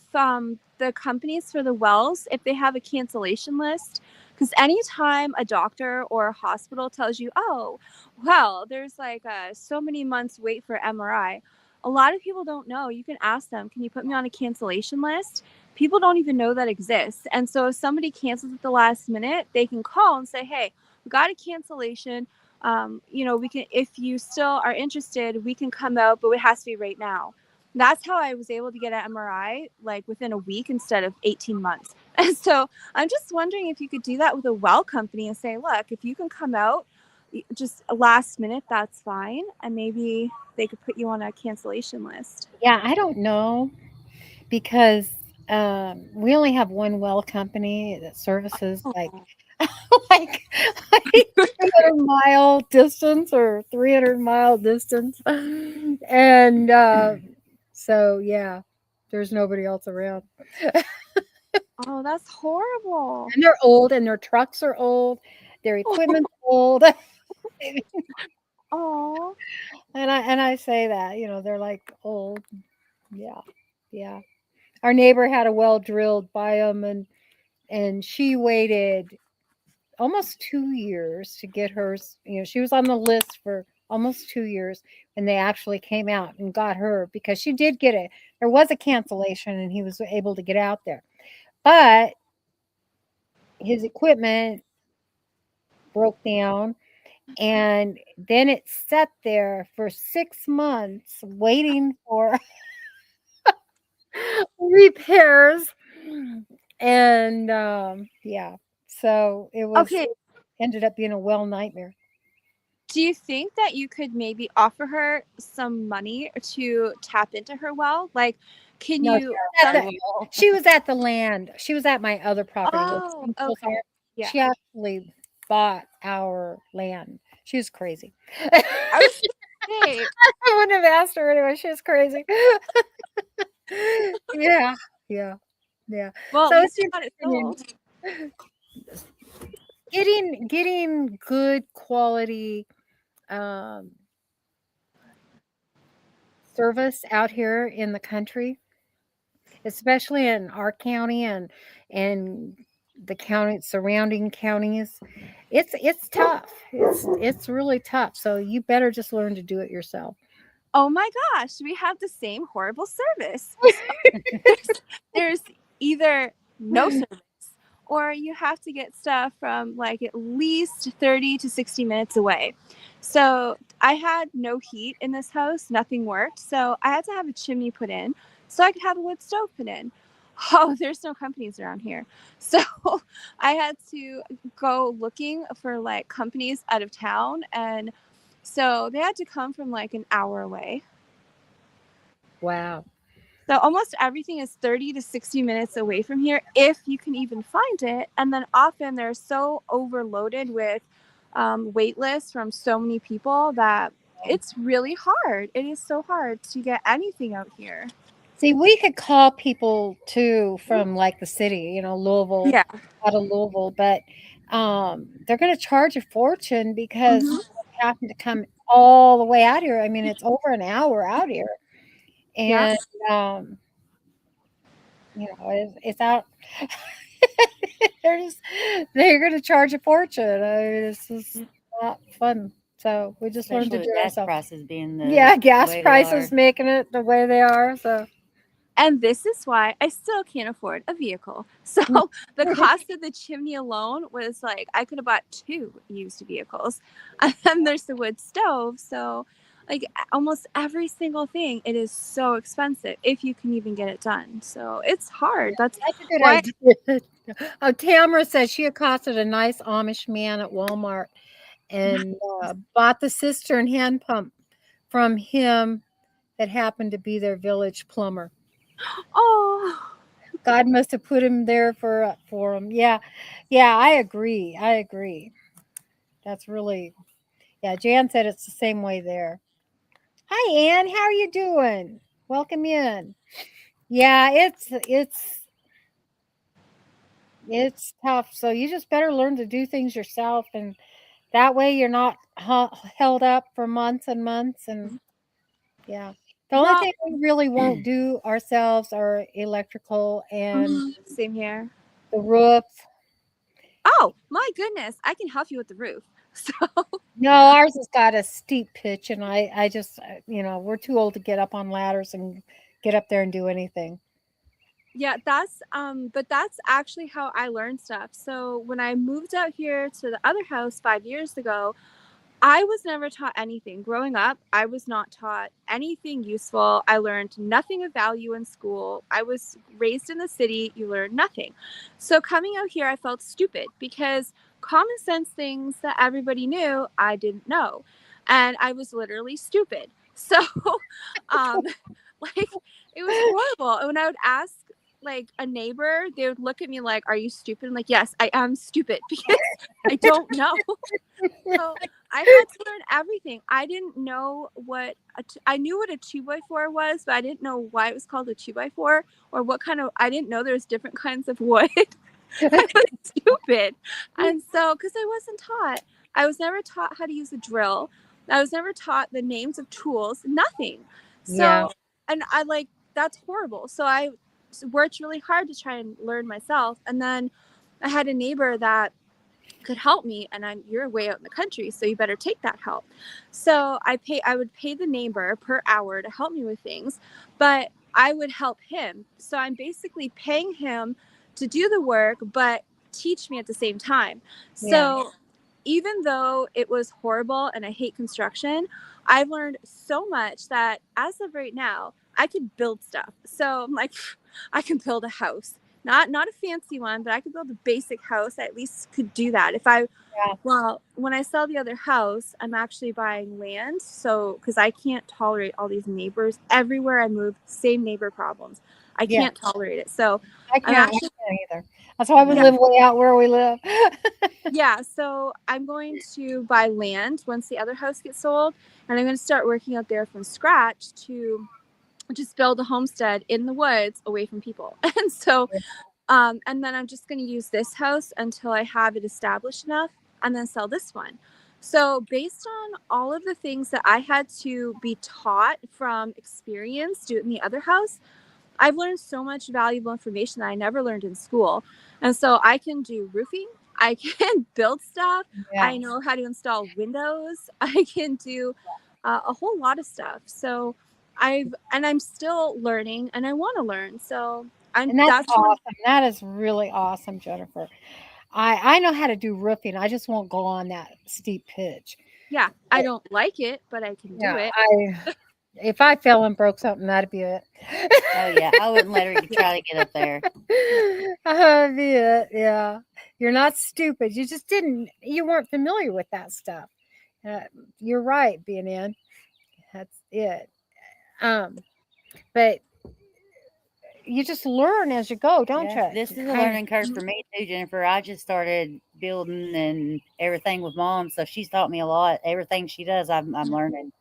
S3: the companies for the wells, if they have a cancellation list. Because anytime a doctor or a hospital tells you, oh, well, there's like so many months wait for MRI, a lot of people don't know. You can ask them, can you put me on a cancellation list? People don't even know that exists. And so if somebody cancels at the last minute, they can call and say, hey, we got a cancellation. We can, if you still are interested, we can come out, but it has to be right now. That's how I was able to get an MRI like within a week instead of 18 months. And so I'm just wondering if you could do that with a well company and say, look, if you can come out just last minute, that's fine. And maybe they could put you on a cancellation list.
S2: Yeah, I don't know, because we only have one well company that services like
S3: Oh,
S2: like like 200-mile distance or 300-mile distance, and so yeah, there's nobody else around,
S3: oh, that's horrible.
S2: and they're old, and their trucks are old, their equipment's old.
S3: Oh,
S2: And I say that, they're like old. Yeah, yeah. Our neighbor had a well drilled by them, and she waited almost 2 years to get hers. She was on the list for almost 2 years, and they actually came out and got her, because she did get it. There was a cancellation, and he was able to get out there. But his equipment broke down, and then it sat there for 6 months waiting for repairs. And yeah, so
S3: Okay.
S2: ended up being a nightmare.
S3: Do you think that you could maybe offer her some money to tap into her well? Like, can
S2: No,
S3: you?
S2: she was at the land. She was at my other property where the
S3: Oh,
S2: swimming pools
S3: okay.
S2: are.
S3: Yeah.
S2: She actually bought our land. She was crazy.
S3: I was gonna say,
S2: I wouldn't have asked her anyway. She was crazy. Yeah, yeah, yeah.
S3: well, at
S2: So
S3: least
S2: it's
S3: you got it
S2: interesting
S3: sold.
S2: getting good quality um, service out here in the country, especially in our county and the county surrounding counties. It's tough. It's really tough. So you better just learn to do it yourself.
S3: Oh my gosh, we have the same horrible service. So there's either no service or you have to get stuff from like at least 30 to 60 minutes away. So I had no heat in this house, nothing worked. So I had to have a chimney put in so I could have a wood stove put in. Oh, there's no companies around here. So I had to go looking for like companies out of town. And so they had to come from like an hour away.
S2: Wow.
S3: So almost everything is 30 to 60 minutes away from here if you can even find it. And then often they're so overloaded with wait lists from so many people that it's really hard. It is so hard to get anything out here.
S2: See, we could call people too from like the city, Louisville,
S3: Yeah.
S2: out of Louisville, but they're going to charge a fortune because
S3: Mhm.
S2: they happen to come all the way out here. I mean, it's over an hour out here,
S3: Yeah.
S2: and it's out. they're just they're going to charge a fortune. I mean, it's just not fun. So we just learned to
S4: Especially
S2: do
S4: with
S2: it
S4: gas
S2: ourselves.
S4: prices being
S2: Yeah,
S4: the
S2: gas
S4: way they
S2: prices
S4: are.
S2: making it the way they are. So
S3: And this is why I still can't afford a vehicle. So the cost of the chimney alone was like I could have bought 2 used vehicles. And then there's the wood stove. So like almost every single thing, it is so expensive if you can even get it done. So it's hard. That's
S2: that's a good
S3: why.
S2: idea. Oh, Tamara says she accosted a nice Amish man at Walmart and bought the cistern hand pump from him that happened to be their village plumber.
S3: Oh,
S2: God must have put him there for him. Yeah, yeah, I agree. I agree. That's really yeah. Jan said it's the same way there. Hi, Ann. How are you doing? Welcome in. Yeah, it's tough. So you just better learn to do things yourself, and that way you're not held up for months and months. And yeah, the only
S3: well,
S2: thing we really won't do ourselves are electrical and
S3: same here.
S2: the roof.
S3: Oh, my goodness. I can help you with the roof. So
S2: No, ours has got a steep pitch, and I just we're too old to get up on ladders and get up there and do anything.
S3: yeah, but that's actually how I learned stuff. So when I moved out here to the other house 5 years ago, I was never taught anything. Growing up, I was not taught anything useful. I learned nothing of value in school. I was raised in the city, you learn nothing. So coming out here, I felt stupid because common sense things that everybody knew, I didn't know. And I was literally stupid. So um like it was horrible. And when I would ask like a neighbor, they would look at me like, "Are you stupid?" I'm like, "Yes, I am stupid because I don't know." So I had to learn everything. I didn't know I knew what a 2x4 was, but I didn't know why it was called a 2x4 or what kind of. I didn't know there's different kinds of wood. I was stupid, and so because I wasn't taught, I was never taught how to use a drill. I was never taught the names of tools. Nothing.
S2: Yeah,
S3: So, and I like that's horrible. So I worked really hard to try and learn myself, and then I had a neighbor that could help me, and you're way out in the country, so you better take that help. So I would pay the neighbor per hour to help me with things, but I would help him. So I'm basically paying him to do the work but teach me at the same time.
S2: yeah.
S3: So even though it was horrible and I hate construction, I've learned so much that as of right now, I could build stuff. So I'm like, I can build a house. Not a fancy one, but I could build a basic house. I at least could do that.
S2: Yeah.
S3: Well, when I sell the other house, I'm actually buying land. So, because I can't tolerate all these neighbors everywhere I move, same neighbor problems. I
S2: Yeah.
S3: can't tolerate it. So,
S2: I
S3: I'm
S2: can't
S3: actually,
S2: either. That's why we
S3: yeah,
S2: live way out where we live.
S3: yeah. So, I'm going to buy land once the other house gets sold, and I'm going to start working out there from scratch to just build a homestead in the woods away from people. And so, and then I'm just going to use this house until I have it established enough and then sell this one. So, based on all of the things that I had to be taught from experience doing the other house, I've learned so much valuable information that I never learned in school. And so I can do roofing, I can build stuff,
S2: Yeah.
S3: I know how to install windows, I can do a whole lot of stuff. So I'm still learning and I want to learn. So
S2: And that's
S3: that's one.
S2: awesome. That is really awesome, Jennifer. I know how to do roofing. I just won't go on that steep pitch.
S3: Yeah, I don't like it, but I can do
S2: Yeah,
S3: it.
S2: if I fell and broke something, that'd be it.
S4: Oh yeah, I wouldn't let her try to get up there.
S2: That'd be it. Yeah, you're not stupid. You weren't familiar with that stuff. Uh, you're right, being in. That's it. Um, but you just learn as you go, don't
S4: Yeah,
S2: you?
S4: this is a learning curve for me too, Jennifer. I just started building and everything with mom, so she's taught me a lot. Everything she does, I'm learning.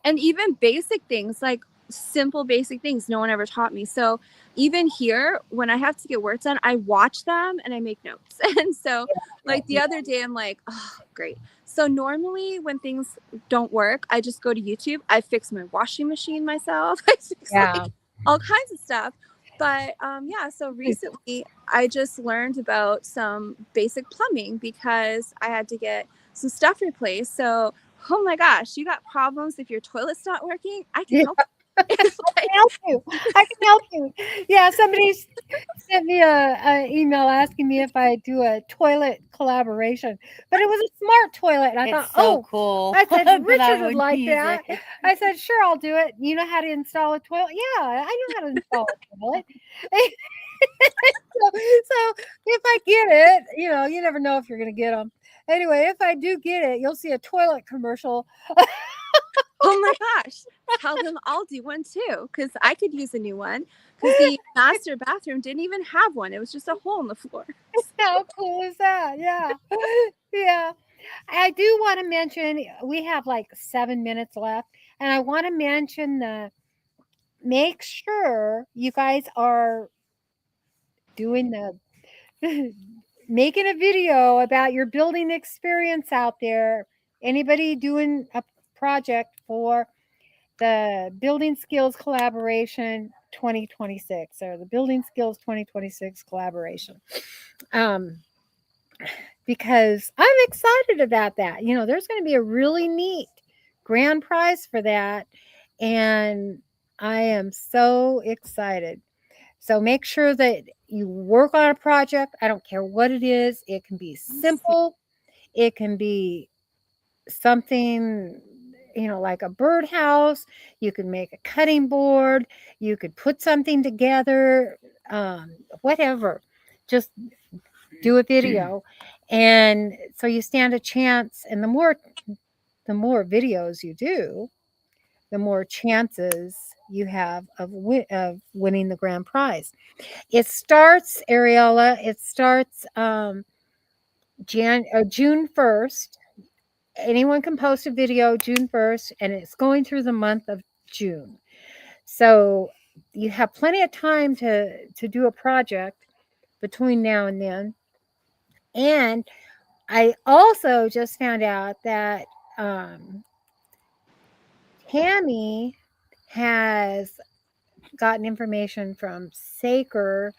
S3: And even basic things like simple basic things no one ever taught me. So even here when I have to get work done, I watch them and I make notes. And so like the other day I'm like, oh great. So normally when things don't work, I just go to YouTube. I fix my washing machine myself. I fix
S2: Yeah.
S3: like all kinds of stuff. But yeah, so recently I just learned about some basic plumbing because I had to get some stuff replaced. So oh my gosh, you got problems if your toilet's not working? I can
S2: Yeah.
S3: help. It's
S2: I
S3: like,
S2: can help you. I can help you. Yeah, somebody sent me a email asking me if I do a toilet collaboration, but it was a smart toilet. And I
S4: It's
S2: thought,
S4: so
S2: oh,
S4: cool
S2: I said
S4: that I
S2: Richard would
S4: would
S2: like
S4: use
S2: that.
S4: it.
S2: I said, sure, I'll do it. You know how to install a toilet? Yeah, I know how to install a toilet. So if I get it, you never know if you're going to get them. Anyway, if I do get it, you'll see a toilet commercial.
S3: oh my gosh, tell them I'll do one too, because I could use a new one. Because the master bathroom didn't even have one; it was just a hole in the floor.
S2: How cool is that? Yeah. Yeah. I do want to mention we have like 7 minutes left, and I want to mention make sure you guys are doing making a video about your building experience out there. Anybody doing a project for the Building Skills Collaboration 2026 or the Building Skills 2026 collaboration. Because I'm excited about that. There's going to be a really neat grand prize for that. And I am so excited. So make sure that you work on a project. I don't care what it is, it can be simple, it can be something. Like a birdhouse, you can make a cutting board, you could put something together, whatever. Just do a video, and so you stand a chance. And the more videos you do, the more chances you have of winning the grand prize. It starts, Ariella, it starts June 1st. Anyone can post a video June 1st, and it's going through the month of June. So you have plenty of time to do a project between now and then. And I also just found out that Tammy has gotten information from Saker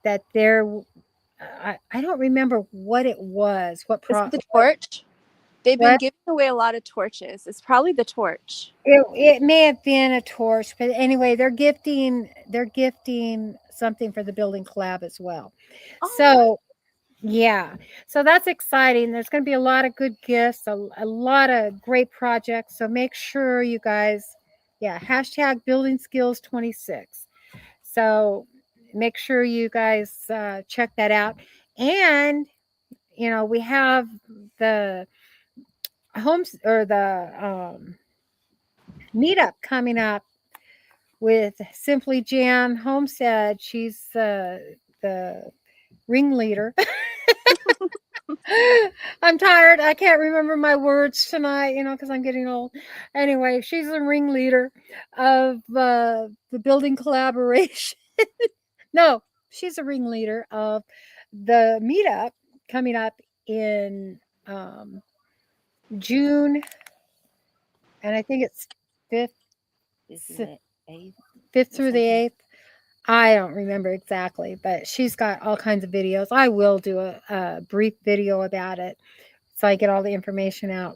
S2: that I don't remember what it was.
S3: Is it the torch? They've been
S2: What?
S3: giving away a lot of torches. It's probably the torch.
S2: It may have been a torch, but anyway, they're gifting something for the building collab as well.
S3: Oh,
S2: So yeah, so that's exciting. There's going to be a lot of good gifts, a lot of great projects. So make sure you guys Yeah, hashtag building skills 26. So make sure you guys check that out. And we have the homes or the meetup coming up with Simply Jan Homestead. She's the ringleader. I'm tired. I can't remember my words tonight, because I'm getting old. Anyway, she's the ringleader of the building collaboration. No, she's a ringleader of the meetup coming up in June, and I think it's 5th,
S4: This is the 8th.
S2: 5th through the 8th. I don't remember exactly, but she's got all kinds of videos. I will do a brief video about it so I get all the information out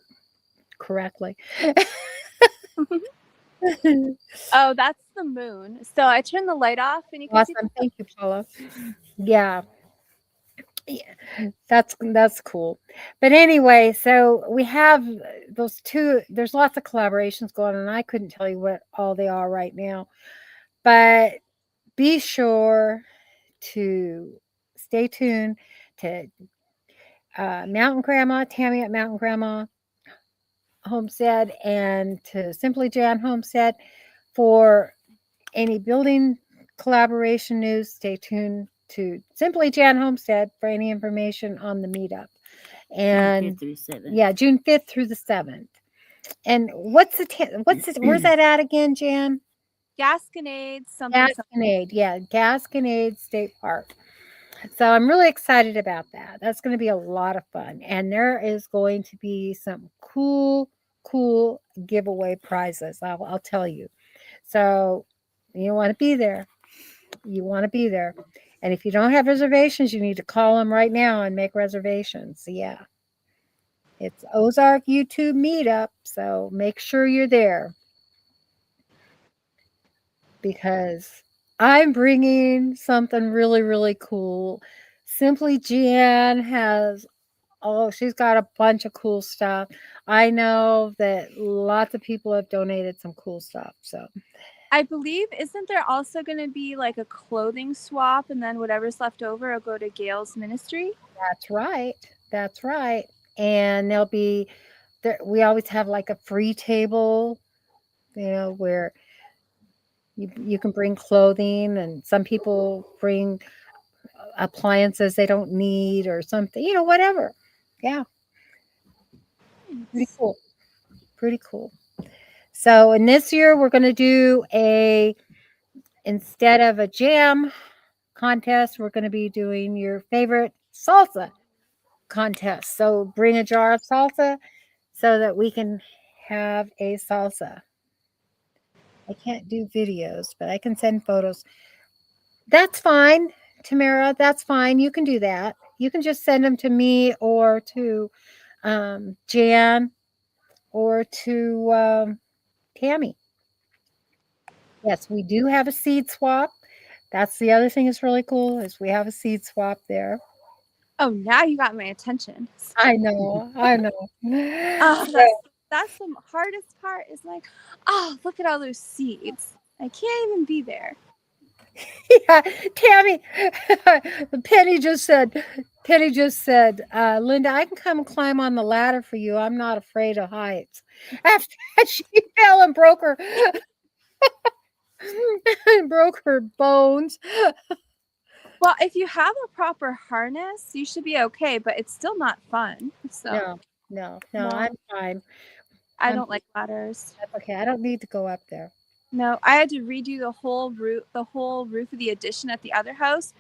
S2: correctly.
S3: Oh, that's the moon. So I turned the light off and you can see
S2: Awesome. Thank you, Paula. Yeah. That's cool. But anyway, so we have those two. There's lots of collaborations going on. I couldn't tell you what all they are right now, but be sure to stay tuned to Mountain Grandma, Tammy at Mountain Grandma Homestead, and to Simply Jan Homestead for any building collaboration news. Stay tuned to Simply Jan Homestead for any information on the meetup. And June 5th through the 7th. And what's where's that at again, Jan?
S3: Gasconade, something.
S2: Gasconade, yeah, Gasconade State Park. So I'm really excited about that. That's going to be a lot of fun. And there is going to be some cool giveaway prizes. I'll tell you. So you want to be there. You want to be there. And if you don't have reservations, you need to call them right now and make reservations. Yeah. It's Ozark YouTube Meetup. So make sure you're there. Because I'm bringing something really, really cool. Simply Jan has, she's got a bunch of cool stuff. I know that lots of people have donated some cool stuff. So
S3: I believe, isn't there also going to be like a clothing swap and then whatever's left over will go to Gail's ministry?
S2: That's right. That's right. And there'll be, we always have like a free table, where you can bring clothing, and some people bring appliances they don't need or something, whatever. Yeah. Pretty cool. Pretty cool. So, and this year we're going to do instead of a jam contest, we're going to be doing your favorite salsa contest. So bring a jar of salsa so that we can have a salsa. I can't do videos, but I can send photos. That's fine, Tamara. That's fine. You can do that. You can just send them to me or to Jan or to Tammy. Yes, we do have a seed swap. That's the other thing that's really cool is we have a seed swap there.
S3: Oh, now you got my attention.
S2: I know.
S3: That's the hardest part is like, oh, look at all those seeds. I can't even be there.
S2: Yeah, Tammy, Penny just said, Lynda, I can come climb on the ladder for you. I'm not afraid of heights. After she fell and broke her bones.
S3: Well, if you have a proper harness, you should be okay, but it's still not fun. So
S2: No, I'm fine.
S3: I don't like ladders.
S2: Okay, I don't need to go up there.
S3: No, I had to redo the whole roof of the addition at the other house.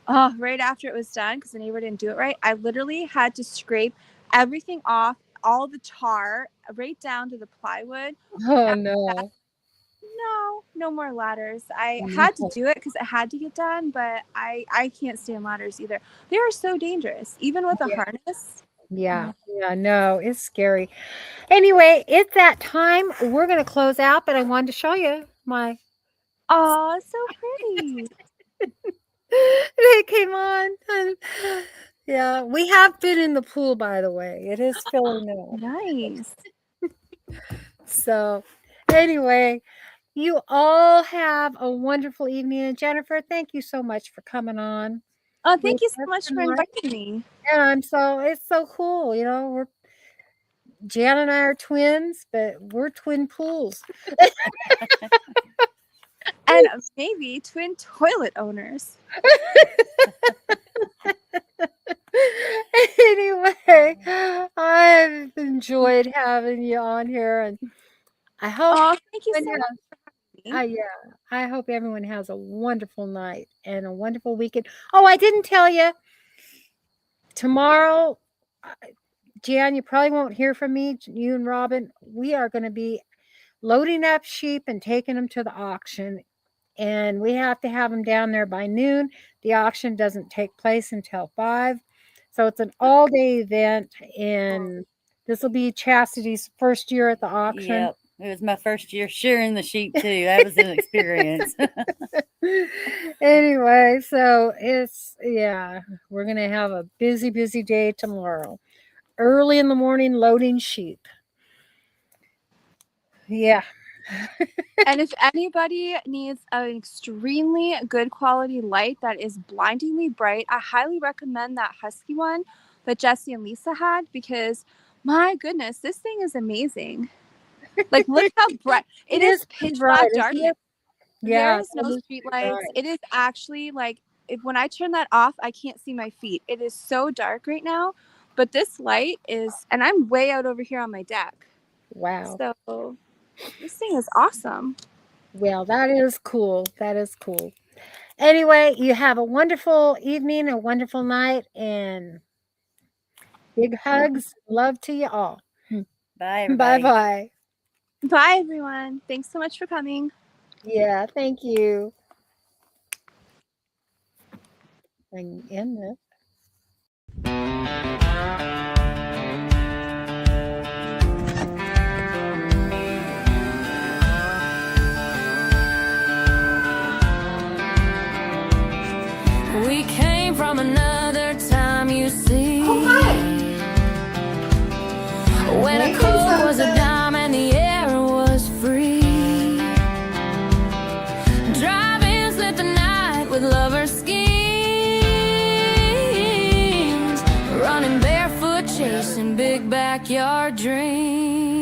S3: Oh, right after it was done, because the neighbor didn't do it right. I literally had to scrape everything off, all the tar, right down to the plywood.
S2: Oh no.
S3: No more ladders. I had to do it because it had to get done, but I can't stand ladders either. They are so dangerous, even with a harness.
S2: Yeah, no, it's scary. Anyway, it's that time. We're going to close out, but I wanted to show you my...
S3: Oh, so pretty.
S2: They came on. Yeah, we have been in the pool, by the way. It is filling now.
S3: Nice.
S2: So, Anyway, you all have a wonderful evening. And Jennifer, thank you so much for coming on.
S3: Oh,
S2: with
S3: thank you so
S2: us
S3: much for
S2: tonight.
S3: inviting me.
S2: And it's so cool. Jan and I are twins, but we're twin pools.
S3: And maybe twin toilet owners.
S2: Anyway, I've enjoyed having you on here, and I hope
S3: Oh, thank you so
S2: everyone
S3: much for having me.
S2: I hope everyone has a wonderful night and a wonderful weekend. Oh, I didn't tell you tomorrow, Jan. You probably won't hear from me. You and Robin, we are going to be loading up sheep and taking them to the auction. And we have to have them down there by noon. The auction doesn't take place until 5. So it's an all-day event, and this will be Chastity's first year at the auction.
S4: Yep. It was my first year shearing the sheep too. That was an experience.
S2: Anyway, so we're going to have a busy, busy day tomorrow. Early in the morning, loading sheep. Yeah.
S3: And if anybody needs an extremely good quality light that is blindingly bright, I highly recommend that Husky one that Jesse and Lisa had, because my goodness, this thing is amazing. Like, look how bright it is. Pitch black darkness.
S2: Yeah,
S3: there is no street lights. It is actually like, when I turn that off, I can't see my feet. It is so dark right now, but this light is, and I'm way out over here on my deck.
S2: Wow.
S3: So this thing is awesome.
S2: Well, that is cool. That is cool. Anyway, you have a wonderful evening, a wonderful night, and big hugs. Love to you all.
S4: Bye, everybody.
S2: Bye-bye.
S3: Bye, everyone. Thanks so much for coming.
S2: Yeah, thank you. I can end this.
S1: We came from another time, you see. When a coat was a dime and the air was free. Drive-ins lit the night with lover schemes. Running barefoot, chasing big backyard dreams.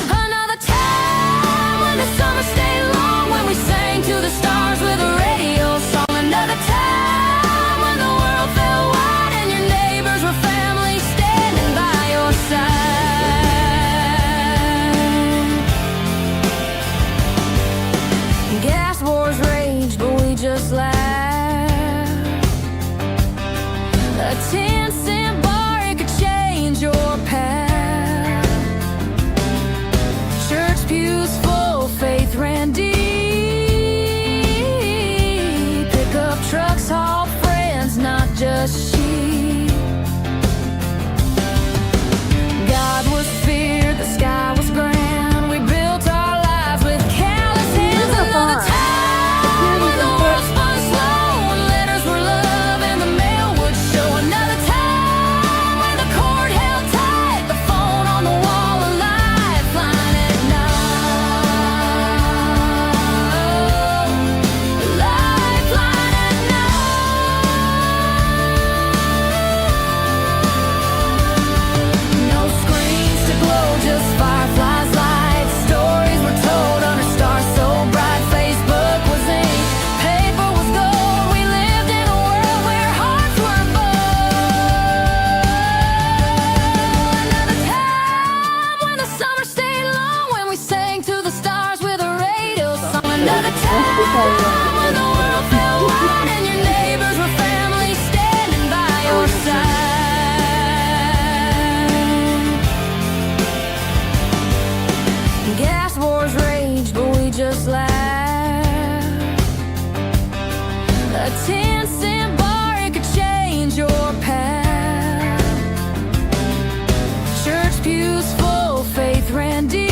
S1: Another time when the summer stayed long, when we sang to the stars with a radio song. Another time when the world felt wide and your neighbors were family standing by your side. Gas wars rage, but we just laughed. A 10-cent bar, it could change your path. Church pews full, faith ran deep. Trucks haul friends, not just sheep. God was feared, the sky was grand. We built our lives with callous hands. Another time when the world spun slow, and letters were love and the mail would show. Another time when the cord held tight, the phone on the wall, a lifeline at night. Lifeline at no screens to glow, just fireflies, lights. Stories were told under stars so bright. Facebook was ink, paper was gold. We lived in a world where hearts were bold. Another time when the summer stayed long, when we sang to the stars with a radio song. Another time when the world felt wide and your neighbors were family standing by your side. Gas wars rage, but we just laughed. A 10-cent bar, it could change your path. Church pews full, faith ran deep.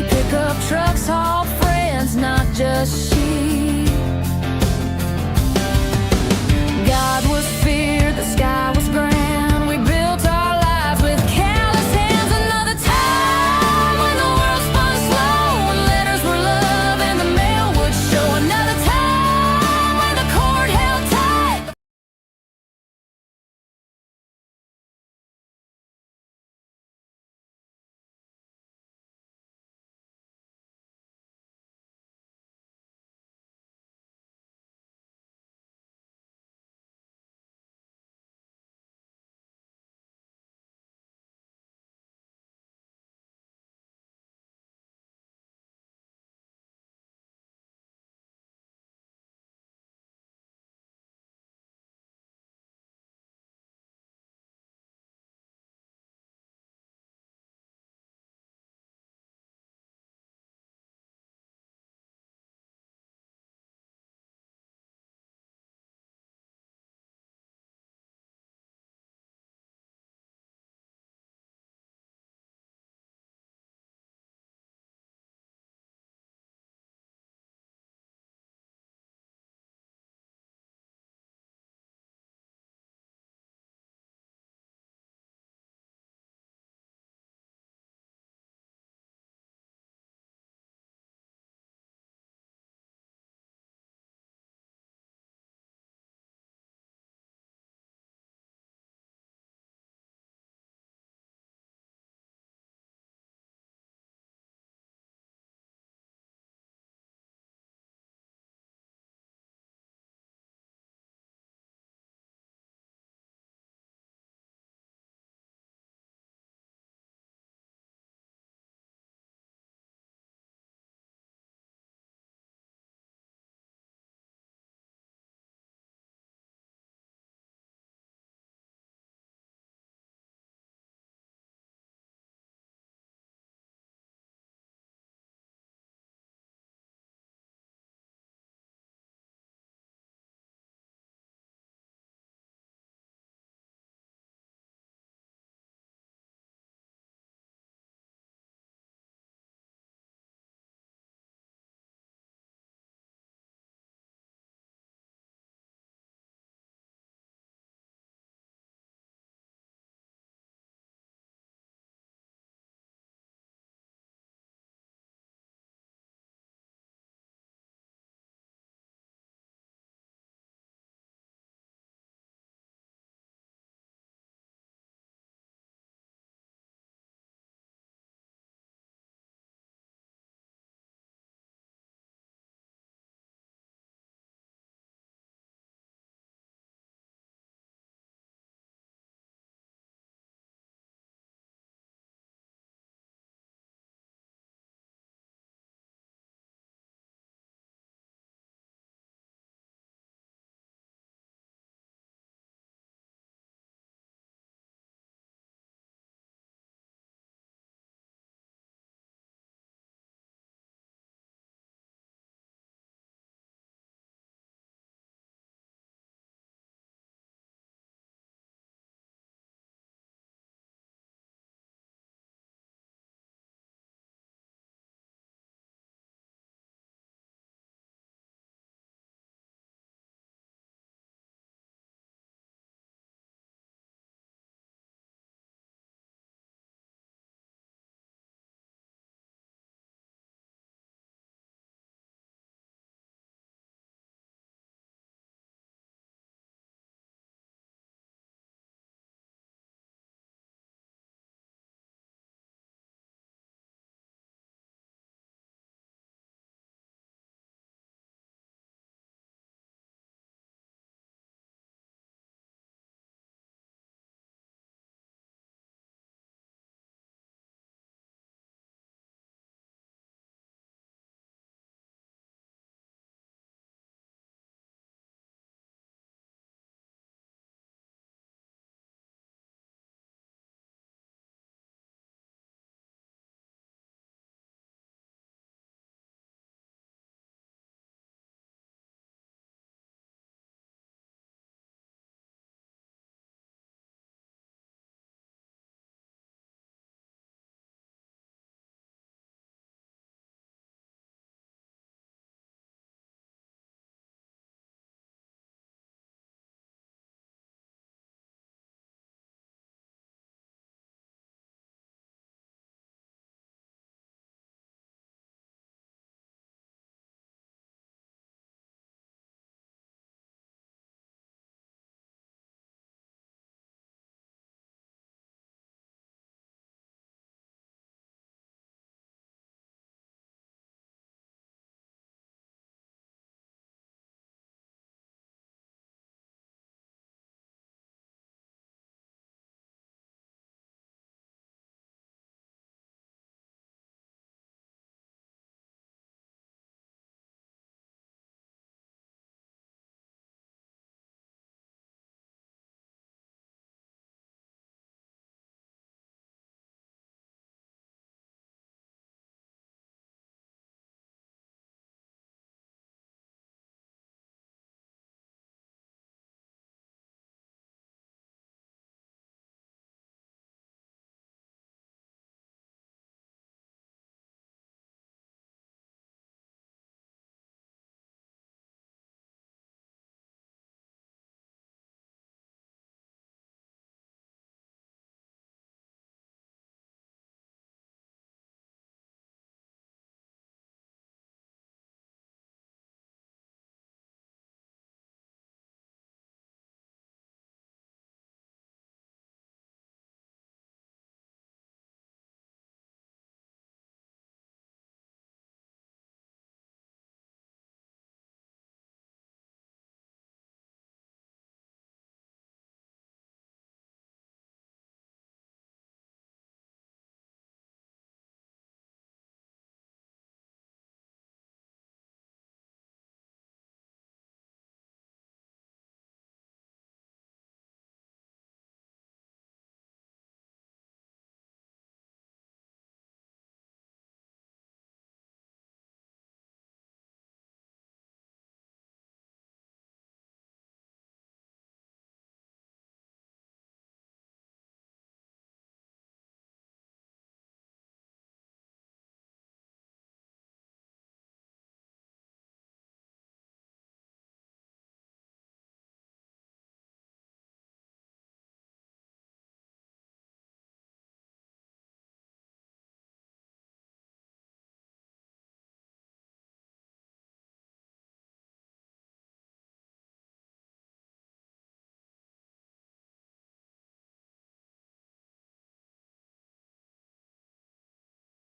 S1: Pickup trucks haul friends, not just sheep. God was feared, the sky